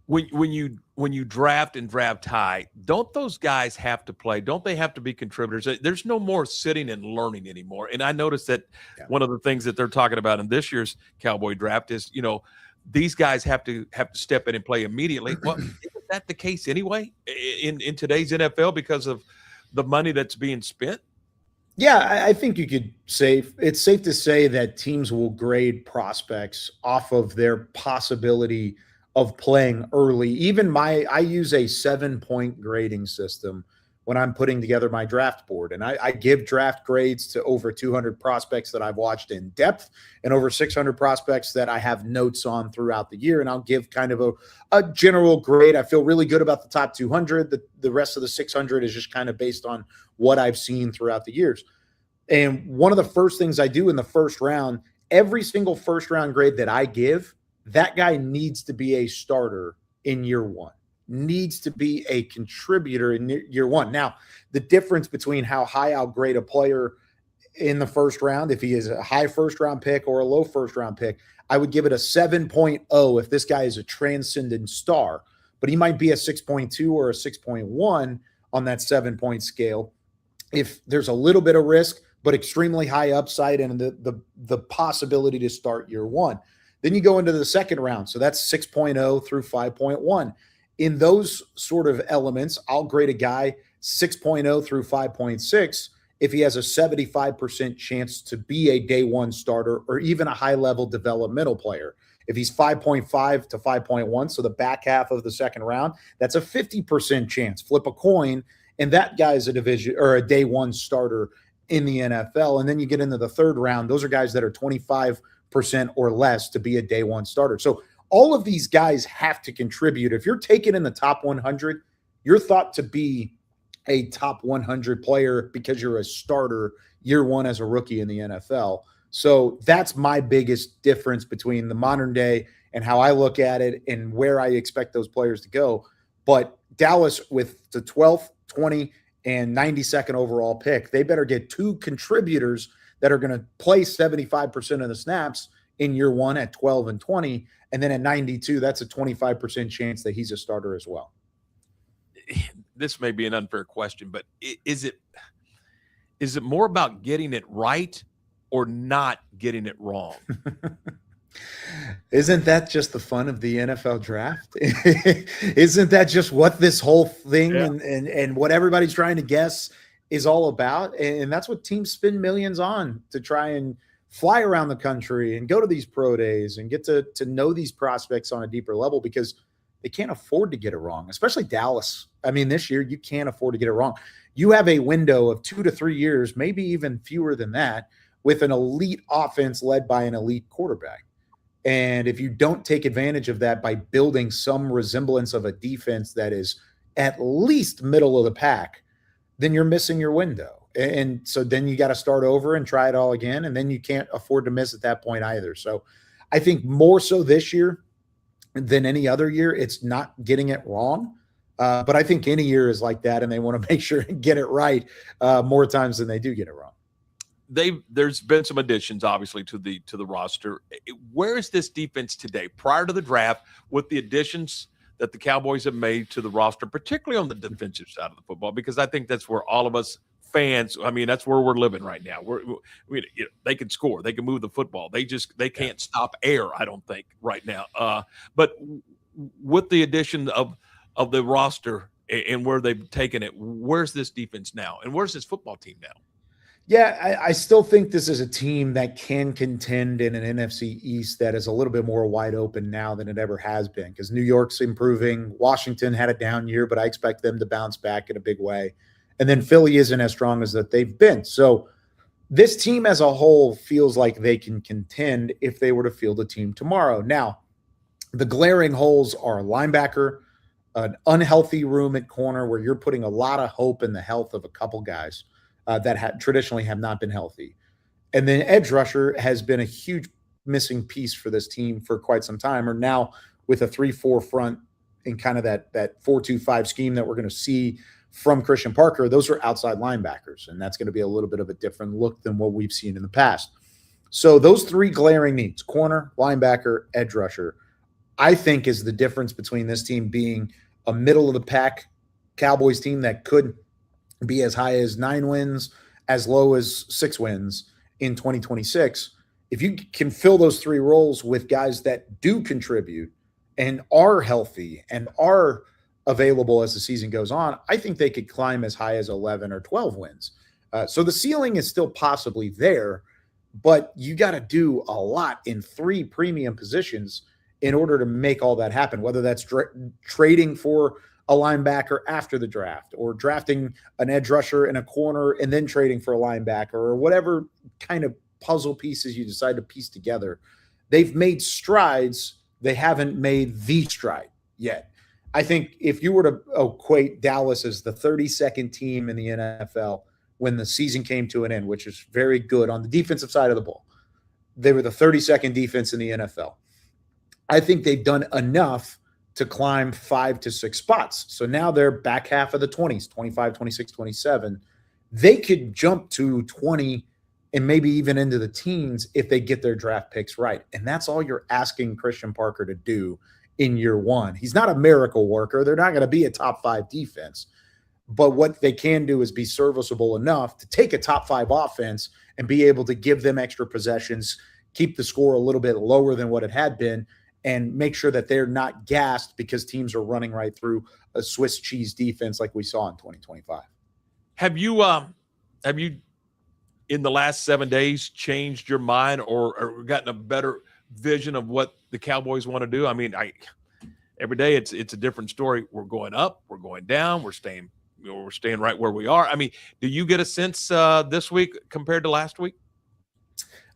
when you draft and draft high, don't those guys have to play? Don't they have to be contributors? There's no more sitting and learning anymore. And I noticed that one of the things that they're talking about in this year's Cowboy draft is, these guys have to step in and play immediately. Well, isn't that the case anyway in today's NFL because of the money that's being spent? Yeah, I think you could say it's safe to say that teams will grade prospects off of their possibility of playing early. Even I use a 7-point grading system when I'm putting together my draft board. And I give draft grades to over 200 prospects that I've watched in depth and over 600 prospects that I have notes on throughout the year. And I'll give kind of a general grade. I feel really good about the top 200. The rest of the 600 is just kind of based on what I've seen throughout the years. And one of the first things I do in the first round, every single first round grade that I give, that guy needs to be a starter in year one. Needs to be a contributor in year one. Now, the difference between how high I'll grade a player in the first round, if he is a high first round pick or a low first round pick, I would give it a 7.0 if this guy is a transcendent star, but he might be a 6.2 or a 6.1 on that 7-point scale. If there's a little bit of risk, but extremely high upside and the possibility to start year one. Then you go into the second round. So that's 6.0 through 5.1. In those sort of elements, I'll grade a guy 6.0 through 5.6 if he has a 75% chance to be a day one starter or even a high-level developmental player. If he's 5.5 to 5.1, so the back half of the second round, that's a 50% chance. Flip a coin, and that guy is a division or a day one starter in the NFL. And then you get into the third round. Those are guys that are 25% or less to be a day one starter. So all of these guys have to contribute. If you're taken in the top 100, you're thought to be a top 100 player because you're a starter year one as a rookie in the NFL. So that's my biggest difference between the modern day and how I look at it and where I expect those players to go. But Dallas, with the 12th, 20, and 92nd overall pick, they better get two contributors that are going to play 75% of the snaps in year one at 12 and 20. And then at 92, that's a 25% chance that he's a starter as well. This may be an unfair question, but is it more about getting it right or not getting it wrong? Isn't that just the fun of the NFL draft? Isn't that just what this whole thing and what everybody's trying to guess is all about? And that's what teams spend millions on, to try and fly around the country and go to these pro days and get to know these prospects on a deeper level, because they can't afford to get it wrong, especially Dallas. I mean, this year you can't afford to get it wrong. You have a window of 2 to 3 years, maybe even fewer than that, with an elite offense led by an elite quarterback. And if you don't take advantage of that by building some resemblance of a defense that is at least middle of the pack, then you're missing your window. And so then you got to start over and try it all again. And then you can't afford to miss at that point either. So I think more so this year than any other year, it's not getting it wrong. But I think any year is like that, and they want to make sure and get it right more times than they do get it wrong. There's been some additions, obviously, to the roster. Where is this defense today, prior to the draft, with the additions that the Cowboys have made to the roster, particularly on the defensive side of the football? Because I think that's where all of us fans, I mean, that's where we're living right now. They can score, they can move the football, they can't stop air, I don't think, right now. But with the addition of the roster and where they've taken it, where's this defense now, and where's this football team now? Yeah, I still think this is a team that can contend in an NFC East that is a little bit more wide open now than it ever has been, because New York's improving. Washington had a down year, but I expect them to bounce back in a big way. And then Philly isn't as strong as that they've been. So this team as a whole feels like they can contend if they were to field a team tomorrow. Now, the glaring holes are linebacker, an unhealthy room at corner where you're putting a lot of hope in the health of a couple guys that traditionally have not been healthy. And then edge rusher has been a huge missing piece for this team for quite some time, or now with a 3-4 front in kind of that 4-2-5 scheme that we're going to see from Christian Parker. Those are outside linebackers, and that's going to be a little bit of a different look than what we've seen in the past. So those three glaring needs, corner, linebacker, edge rusher, I think is the difference between this team being a middle of the pack Cowboys team that could be as high as 9 wins, as low as 6 wins in 2026. If you can fill those three roles with guys that do contribute and are healthy and are available as the season goes on, I think they could climb as high as 11 or 12 wins. So the ceiling is still possibly there, but you got to do a lot in 3 premium positions in order to make all that happen, whether that's trading for a linebacker after the draft, or drafting an edge rusher and a corner and then trading for a linebacker, or whatever kind of puzzle pieces you decide to piece together. They've made strides. They haven't made the stride yet. I think if you were to equate Dallas as the 32nd team in the NFL when the season came to an end, which is very good on the defensive side of the ball, they were the 32nd defense in the NFL. I think they've done enough to climb 5 to 6 spots. So now they're back half of the 20s, 25, 26, 27. They could jump to 20 and maybe even into the teens if they get their draft picks right. And that's all you're asking Christian Parker to do in year one. He's not a miracle worker. They're not going to be a top 5 defense. But what they can do is be serviceable enough to take a top 5 offense and be able to give them extra possessions, keep the score a little bit lower than what it had been, and make sure that they're not gassed because teams are running right through a Swiss cheese defense like we saw in 2025. Have you in the last 7 days changed your mind or gotten a better vision of what the Cowboys want to do? I mean, every day it's a different story. We're going up, we're going down, we're staying right where we are. I mean, do you get a sense this week compared to last week?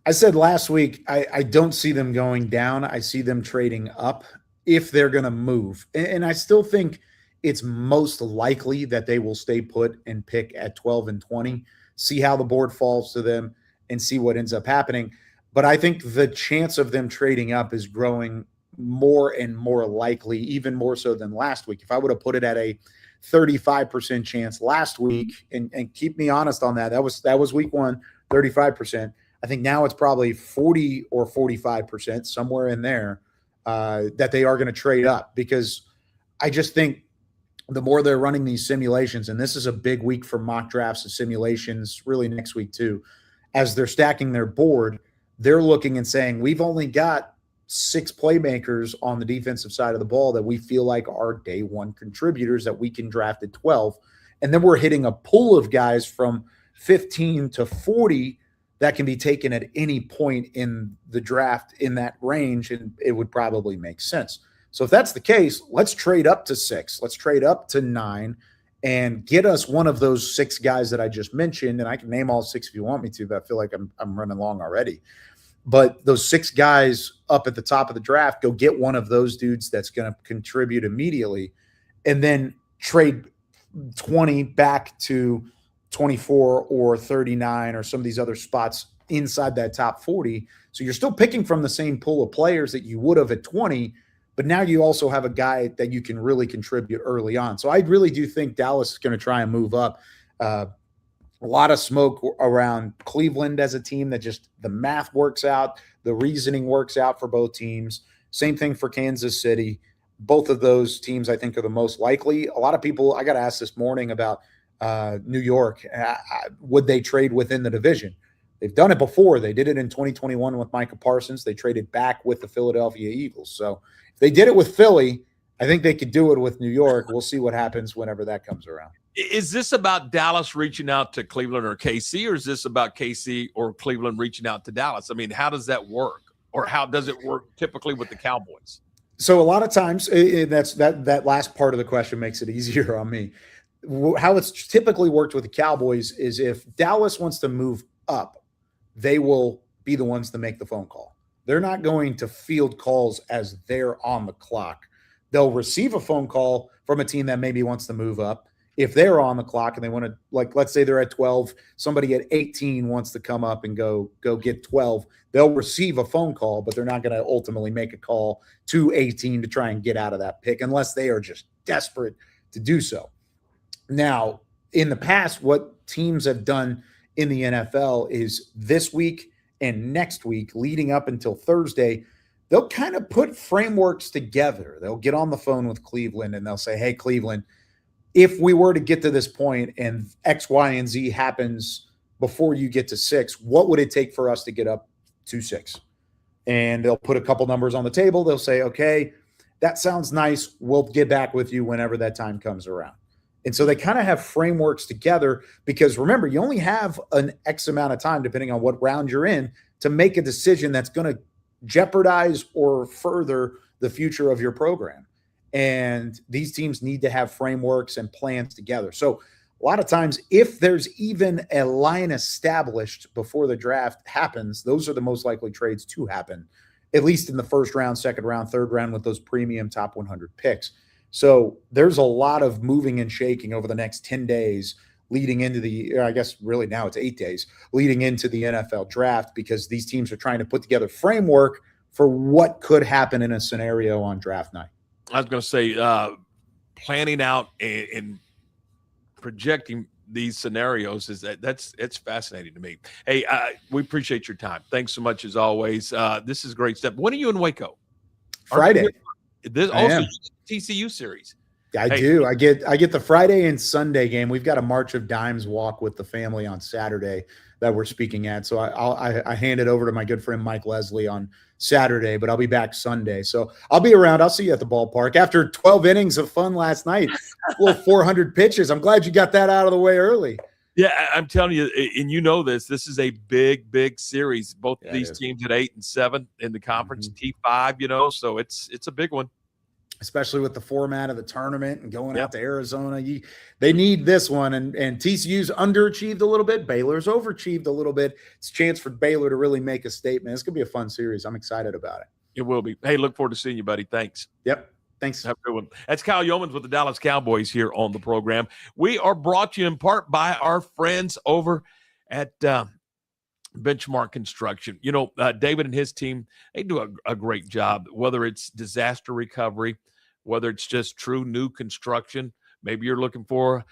I said last week, I don't see them going down. I see them trading up if they're going to move. And I still think it's most likely that they will stay put and pick at 12 and 20, see how the board falls to them and see what ends up happening. But I think the chance of them trading up is growing more and more likely, even more so than last week. If I would have put it at a 35% chance last week, and keep me honest on that, that was week one, 35%. I think now it's probably 40 or 45%, somewhere in there, that they are going to trade up, because I just think the more they're running these simulations, and this is a big week for mock drafts and simulations, really next week too, as they're stacking their board, they're looking and saying, we've only got 6 playmakers on the defensive side of the ball that we feel like are day one contributors that we can draft at 12. And then we're hitting a pool of guys from 15 to 40 that can be taken at any point in the draft in that range, and it would probably make sense. So if that's the case, let's trade up to 6. Let's trade up to 9 and get us one of those 6 guys that I just mentioned. And I can name all 6 if you want me to, but I feel like I'm running long already. But those 6 guys up at the top of the draft, go get one of those dudes that's going to contribute immediately, and then trade 20 back to 24 or 39 or some of these other spots inside that top 40. So you're still picking from the same pool of players that you would have at 20, but now you also have a guy that you can really contribute early on. So I really do think Dallas is going to try and move up. A lot of smoke around Cleveland as a team that just the math works out, the reasoning works out for both teams. Same thing for Kansas City. Both of those teams, I think, are the most likely. A lot of people, I got asked this morning about New York. Would they trade within the division? They've done it before. They did it in 2021 with Micah Parsons. They traded back with the Philadelphia Eagles. So if they did it with Philly, I think they could do it with New York. We'll see what happens whenever that comes around. Is this about Dallas reaching out to Cleveland or KC, or is this about KC or Cleveland reaching out to Dallas? I mean, how does that work, or how does it work typically with the Cowboys? So a lot of times, that last part of the question makes it easier on me. How it's typically worked with the Cowboys is if Dallas wants to move up, they will be the ones to make the phone call. They're not going to field calls as they're on the clock. They'll receive a phone call from a team that maybe wants to move up. If they're on the clock and they want to, like, let's say they're at 12, somebody at 18 wants to come up and go get 12, they'll receive a phone call, but they're not going to ultimately make a call to 18 to try and get out of that pick unless they are just desperate to do so. Now, in the past, what teams have done in the NFL is this week and next week, leading up until Thursday, they'll kind of put frameworks together. They'll get on the phone with Cleveland and they'll say, hey, Cleveland, if we were to get to this point and X, Y, and Z happens before you get to 6, what would it take for us to get up to 6? And they'll put a couple numbers on the table. They'll say, okay, that sounds nice. We'll get back with you whenever that time comes around. And so they kind of have frameworks together because, remember, you only have an X amount of time, depending on what round you're in, to make a decision that's going to jeopardize or further the future of your program. And these teams need to have frameworks and plans together. So a lot of times, if there's even a line established before the draft happens, those are the most likely trades to happen, at least in the first round, second round, third round with those premium top 100 picks. So there's a lot of moving and shaking over the next 10 days leading into I guess really now it's 8 days leading into the NFL draft, because these teams are trying to put together framework for what could happen in a scenario on draft night. I was going to say planning out and projecting these scenarios it's fascinating to me. Hey, we appreciate your time. Thanks so much as always. This is great stuff. When are you in Waco? Friday. This also TCU series. I do. I get the Friday and Sunday game. We've got a March of Dimes walk with the family on Saturday that we're speaking at. So I hand it over to my good friend Mike Leslie on Saturday, but I'll be back Sunday. So I'll be around. I'll see you at the ballpark. After 12 innings of fun last night, well, 400 pitches. I'm glad you got that out of the way early. Yeah, I'm telling you, and you know this is a big series. Both these teams at 8 and 7 in the conference, T5, so it's a big one. Especially with the format of the tournament and going out to Arizona. They need this one, and TCU's underachieved a little bit. Baylor's overachieved a little bit. It's a chance for Baylor to really make a statement. It's going to be a fun series. I'm excited about it. It will be. Hey, look forward to seeing you, buddy. Thanks. Yep. Thanks. Have a good one. That's Kyle Youmans with the Dallas Cowboys here on the program. We are brought to you in part by our friends over at Benchmark Construction. David and his team, they do a great job, whether it's disaster recovery, whether it's just true new construction. Maybe you're looking for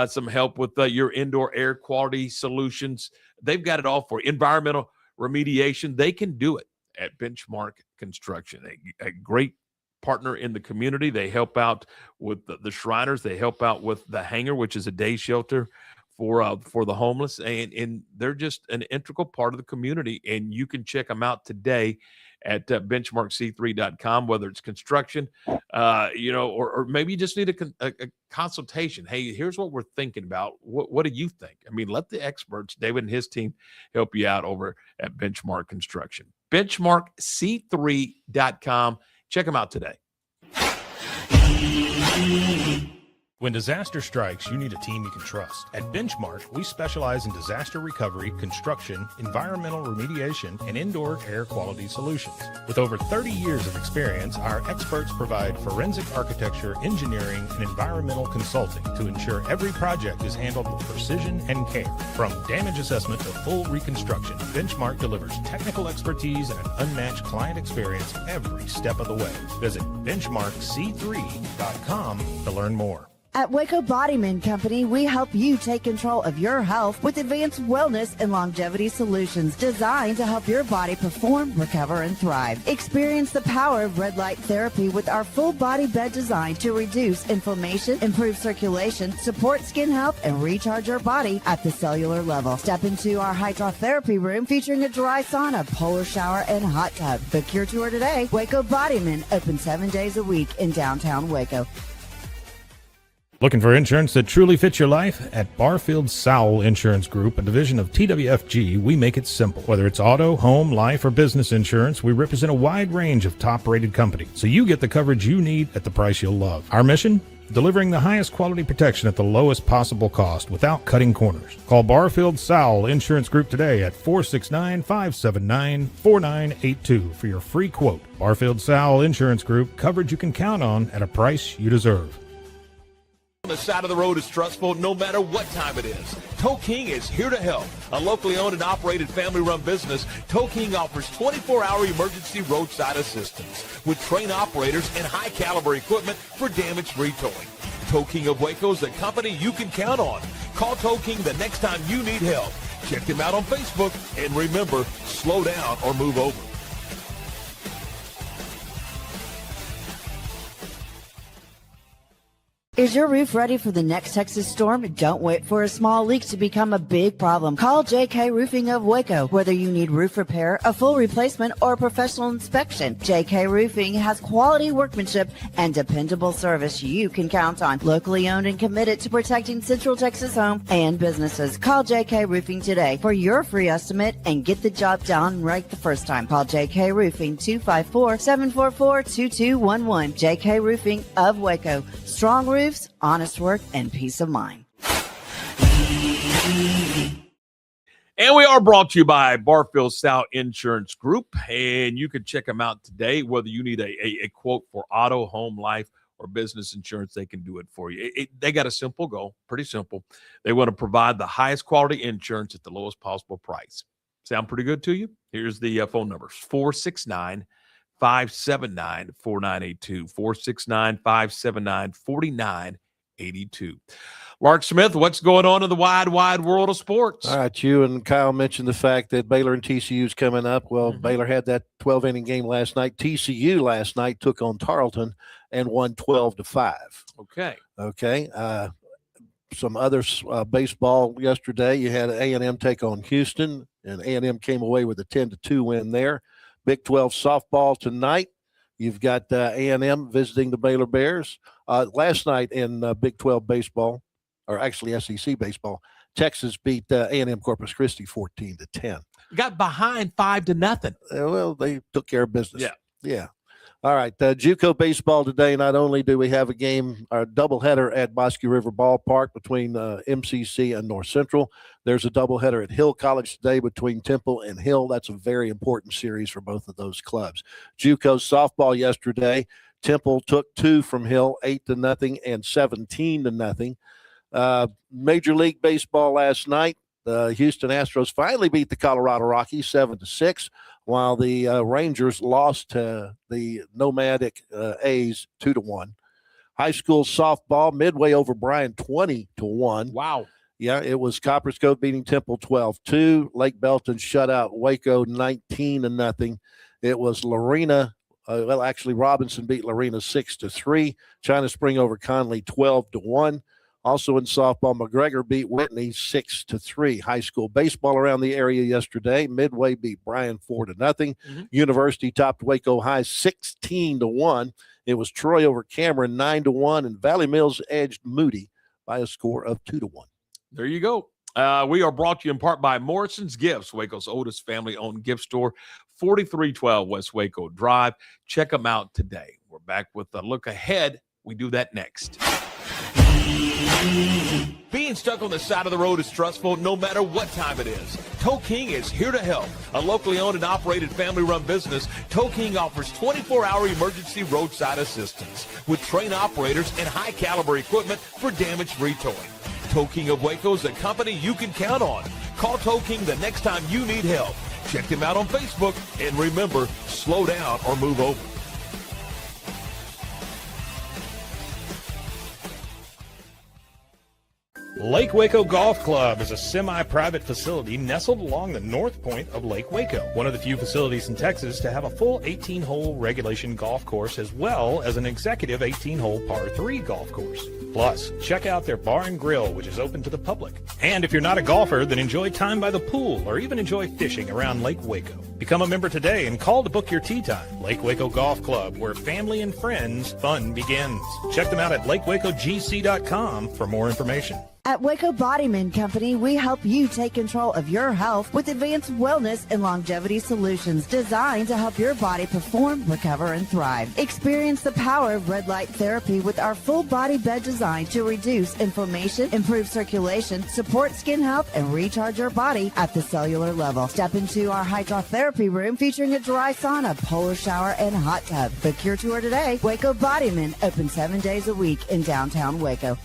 some help with your indoor air quality solutions. They've got it all for you. Environmental remediation. They can do it at Benchmark Construction. A great partner in the community. They help out with the Shriners. They help out with the Hangar, which is a day shelter for the homeless, and they're just an integral part of the community. And you can check them out today at benchmarkc3.com, whether it's construction, or maybe you just need a consultation. Hey, here's what we're thinking about. What do you think? I mean, let the experts, David and his team, help you out over at Benchmark Construction. Benchmarkc3.com. Check them out today. When disaster strikes, you need a team you can trust. At Benchmark, we specialize in disaster recovery, construction, environmental remediation, and indoor air quality solutions. With over 30 years of experience, our experts provide forensic architecture, engineering, and environmental consulting to ensure every project is handled with precision and care. From damage assessment to full reconstruction, Benchmark delivers technical expertise and an unmatched client experience every step of the way. Visit benchmarkc3.com to learn more. At Waco Bodyman Company, we help you take control of your health with advanced wellness and longevity solutions designed to help your body perform, recover, and thrive. Experience the power of red light therapy with our full body bed design to reduce inflammation, improve circulation, support skin health, and recharge your body at the cellular level. Step into our hydrotherapy room featuring a dry sauna, polar shower, and hot tub. Book your tour today. Waco Bodyman, open 7 days a week in downtown Waco. Looking for insurance that truly fits your life? At Barfield Show Insurance Group, a division of TWFG, we make it simple. Whether it's auto, home, life, or business insurance, we represent a wide range of top-rated companies, so you get the coverage you need at the price you'll love. Our mission? Delivering the highest quality protection at the lowest possible cost without cutting corners. Call Barfield Show Insurance Group today at 469-579-4982 for your free quote. Barfield Show Insurance Group, coverage you can count on at a price you deserve. On the side of the road is stressful no matter what time it is. Tow King is here to help. A locally owned and operated family-run business, Tow King offers 24-hour emergency roadside assistance with trained operators and high-caliber equipment for damage-free towing. Tow King of Waco is the company you can count on. Call Tow King the next time you need help. Check them out on Facebook, and remember, slow down or move over. Is your roof ready for the next Texas storm? Don't wait for a small leak to become a big problem. Call JK Roofing of Waco. Whether you need roof repair, a full replacement, or a professional inspection, JK Roofing has quality workmanship and dependable service you can count on. Locally owned and committed to protecting Central Texas homes and businesses. Call JK Roofing today for your free estimate and get the job done right the first time. Call JK Roofing 254-744-2211. JK Roofing of Waco. Strong roofs, honest work, and peace of mind. And we are brought to you by Barfield Show Insurance Group. And you can check them out today, whether you need a quote for auto, home, life, or business insurance, they can do it for you. They got a simple goal, pretty simple. They want to provide the highest quality insurance at the lowest possible price. Sound pretty good to you? Here's the phone numbers, 469-579-4982, 469-579-4982. Mark Smith, what's going on in the wide world of sports? All right, you and Kyle mentioned the fact that Baylor and TCU is coming up. Well, Baylor had that 12-inning game last night. TCU last night took on Tarleton and won 12-5. Okay. Some other baseball yesterday. You had A&M take on Houston, and A&M came away with a 10-2 win there. Big 12 softball tonight. You've got A&M visiting the Baylor Bears. Last night in Big 12 baseball, or actually SEC baseball, Texas beat A&M Corpus Christi 14-10. Got behind 5-0. Well, they took care of business. Yeah. All right, JUCO baseball today. Not only do we have a doubleheader at Bosque River Ballpark between MCC and North Central, there's a doubleheader at Hill College today between Temple and Hill. That's a very important series for both of those clubs. JUCO softball yesterday, Temple took 2 from Hill, 8-0 and 17-0. Major League Baseball last night, the Houston Astros finally beat the Colorado Rockies 7-6, while the Rangers lost to the nomadic A's 2-1. High school softball, Midway over Bryan 20-1. Wow. Yeah, it was Copper's Cove beating Temple 12-2. Lake Belton shut out Waco 19-0. It was Lorena. Robinson beat Lorena 6-3. China Spring over Conley 12-1. Also in softball, McGregor beat Whitney 6-3. High school baseball around the area yesterday. Midway beat Bryan 4-0. University topped Waco High 16-1. It was Troy over Cameron 9-1, and Valley Mills edged Moody by a score of 2-1. There you go. We are brought to you in part by Morrison's Gifts, Waco's oldest family-owned gift store, 4312 West Waco Drive. Check them out today. We're back with a look ahead. We do that next. Being stuck on the side of the road is stressful no matter what time it is. Tow King is here to help. A locally owned and operated family-run business, Tow King offers 24-hour emergency roadside assistance with trained operators and high-caliber equipment for damage-free towing. Tow King of Waco is a company you can count on. Call Tow King the next time you need help. Check them out on Facebook, and remember, slow down or move over. Lake Waco Golf Club is a semi-private facility nestled along the north point of Lake Waco, one of the few facilities in Texas to have a full 18-hole regulation golf course as well as an executive 18-hole par 3 golf course. Plus, check out their bar and grill, which is open to the public. And if you're not a golfer, then enjoy time by the pool or even enjoy fishing around Lake Waco. Become a member today and call to book your tee time. Lake Waco Golf Club, where family and friends fun begins. Check them out at lakewacogc.com for more information. At Waco Bodyman Company, we help you take control of your health with advanced wellness and longevity solutions designed to help your body perform, recover, and thrive. Experience the power of red light therapy with our full body bed design to reduce inflammation, improve circulation, support skin health, and recharge your body at the cellular level. Step into our hydrotherapy room featuring a dry sauna, polar shower, and hot tub. Book your tour today. Waco Bodyman, open 7 days a week in downtown Waco.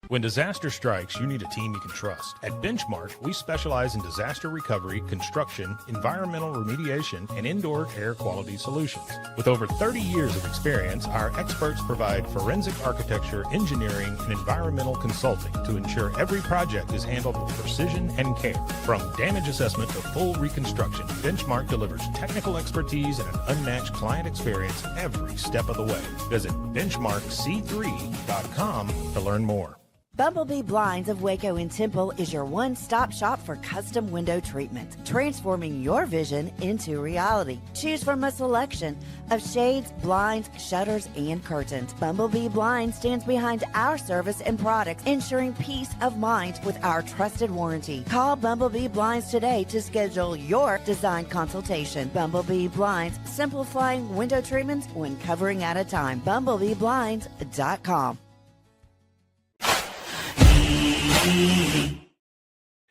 When disaster strikes, you need a team you can trust. At Benchmark, we specialize in disaster recovery, construction, environmental remediation, and indoor air quality solutions. With over 30 years of experience, our experts provide forensic architecture, engineering, and environmental consulting to ensure every project is handled with precision and care. From damage assessment to full reconstruction, Benchmark delivers technical expertise and an unmatched client experience every step of the way. Visit benchmarkc3.com to learn more. Bumblebee Blinds of Waco in Temple is your one-stop shop for custom window treatment, transforming your vision into reality. Choose from a selection of shades, blinds, shutters, and curtains. Bumblebee Blinds stands behind our service and products, ensuring peace of mind with our trusted warranty. Call Bumblebee Blinds today to schedule your design consultation. Bumblebee Blinds, simplifying window treatments one covering at a time. BumblebeeBlinds.com.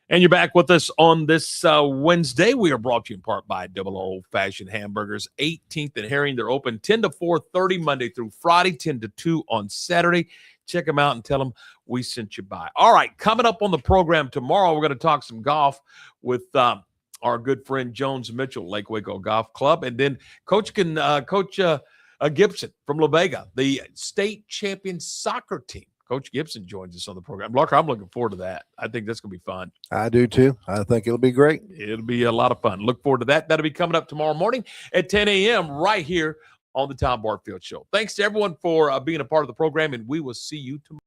And you're back with us on this Wednesday. We are brought to you in part by Double Old Fashioned Hamburgers, 18th and Herring. They're open 10 to 4:30 Monday through Friday, 10 to 2 on Saturday. Check them out and tell them we sent you by. All right, coming up on the program tomorrow, we're going to talk some golf with our good friend Jones Mitchell, Lake Waco Golf Club, and then Coach Gibson from La Vega, the state champion soccer team. Coach Gibson joins us on the program. Larker, I'm looking forward to that. I think that's going to be fun. I do too. I think it'll be great. It'll be a lot of fun. Look forward to that. That'll be coming up tomorrow morning at 10 a.m. right here on the Tom Barfield Show. Thanks to everyone for being a part of the program, and we will see you tomorrow.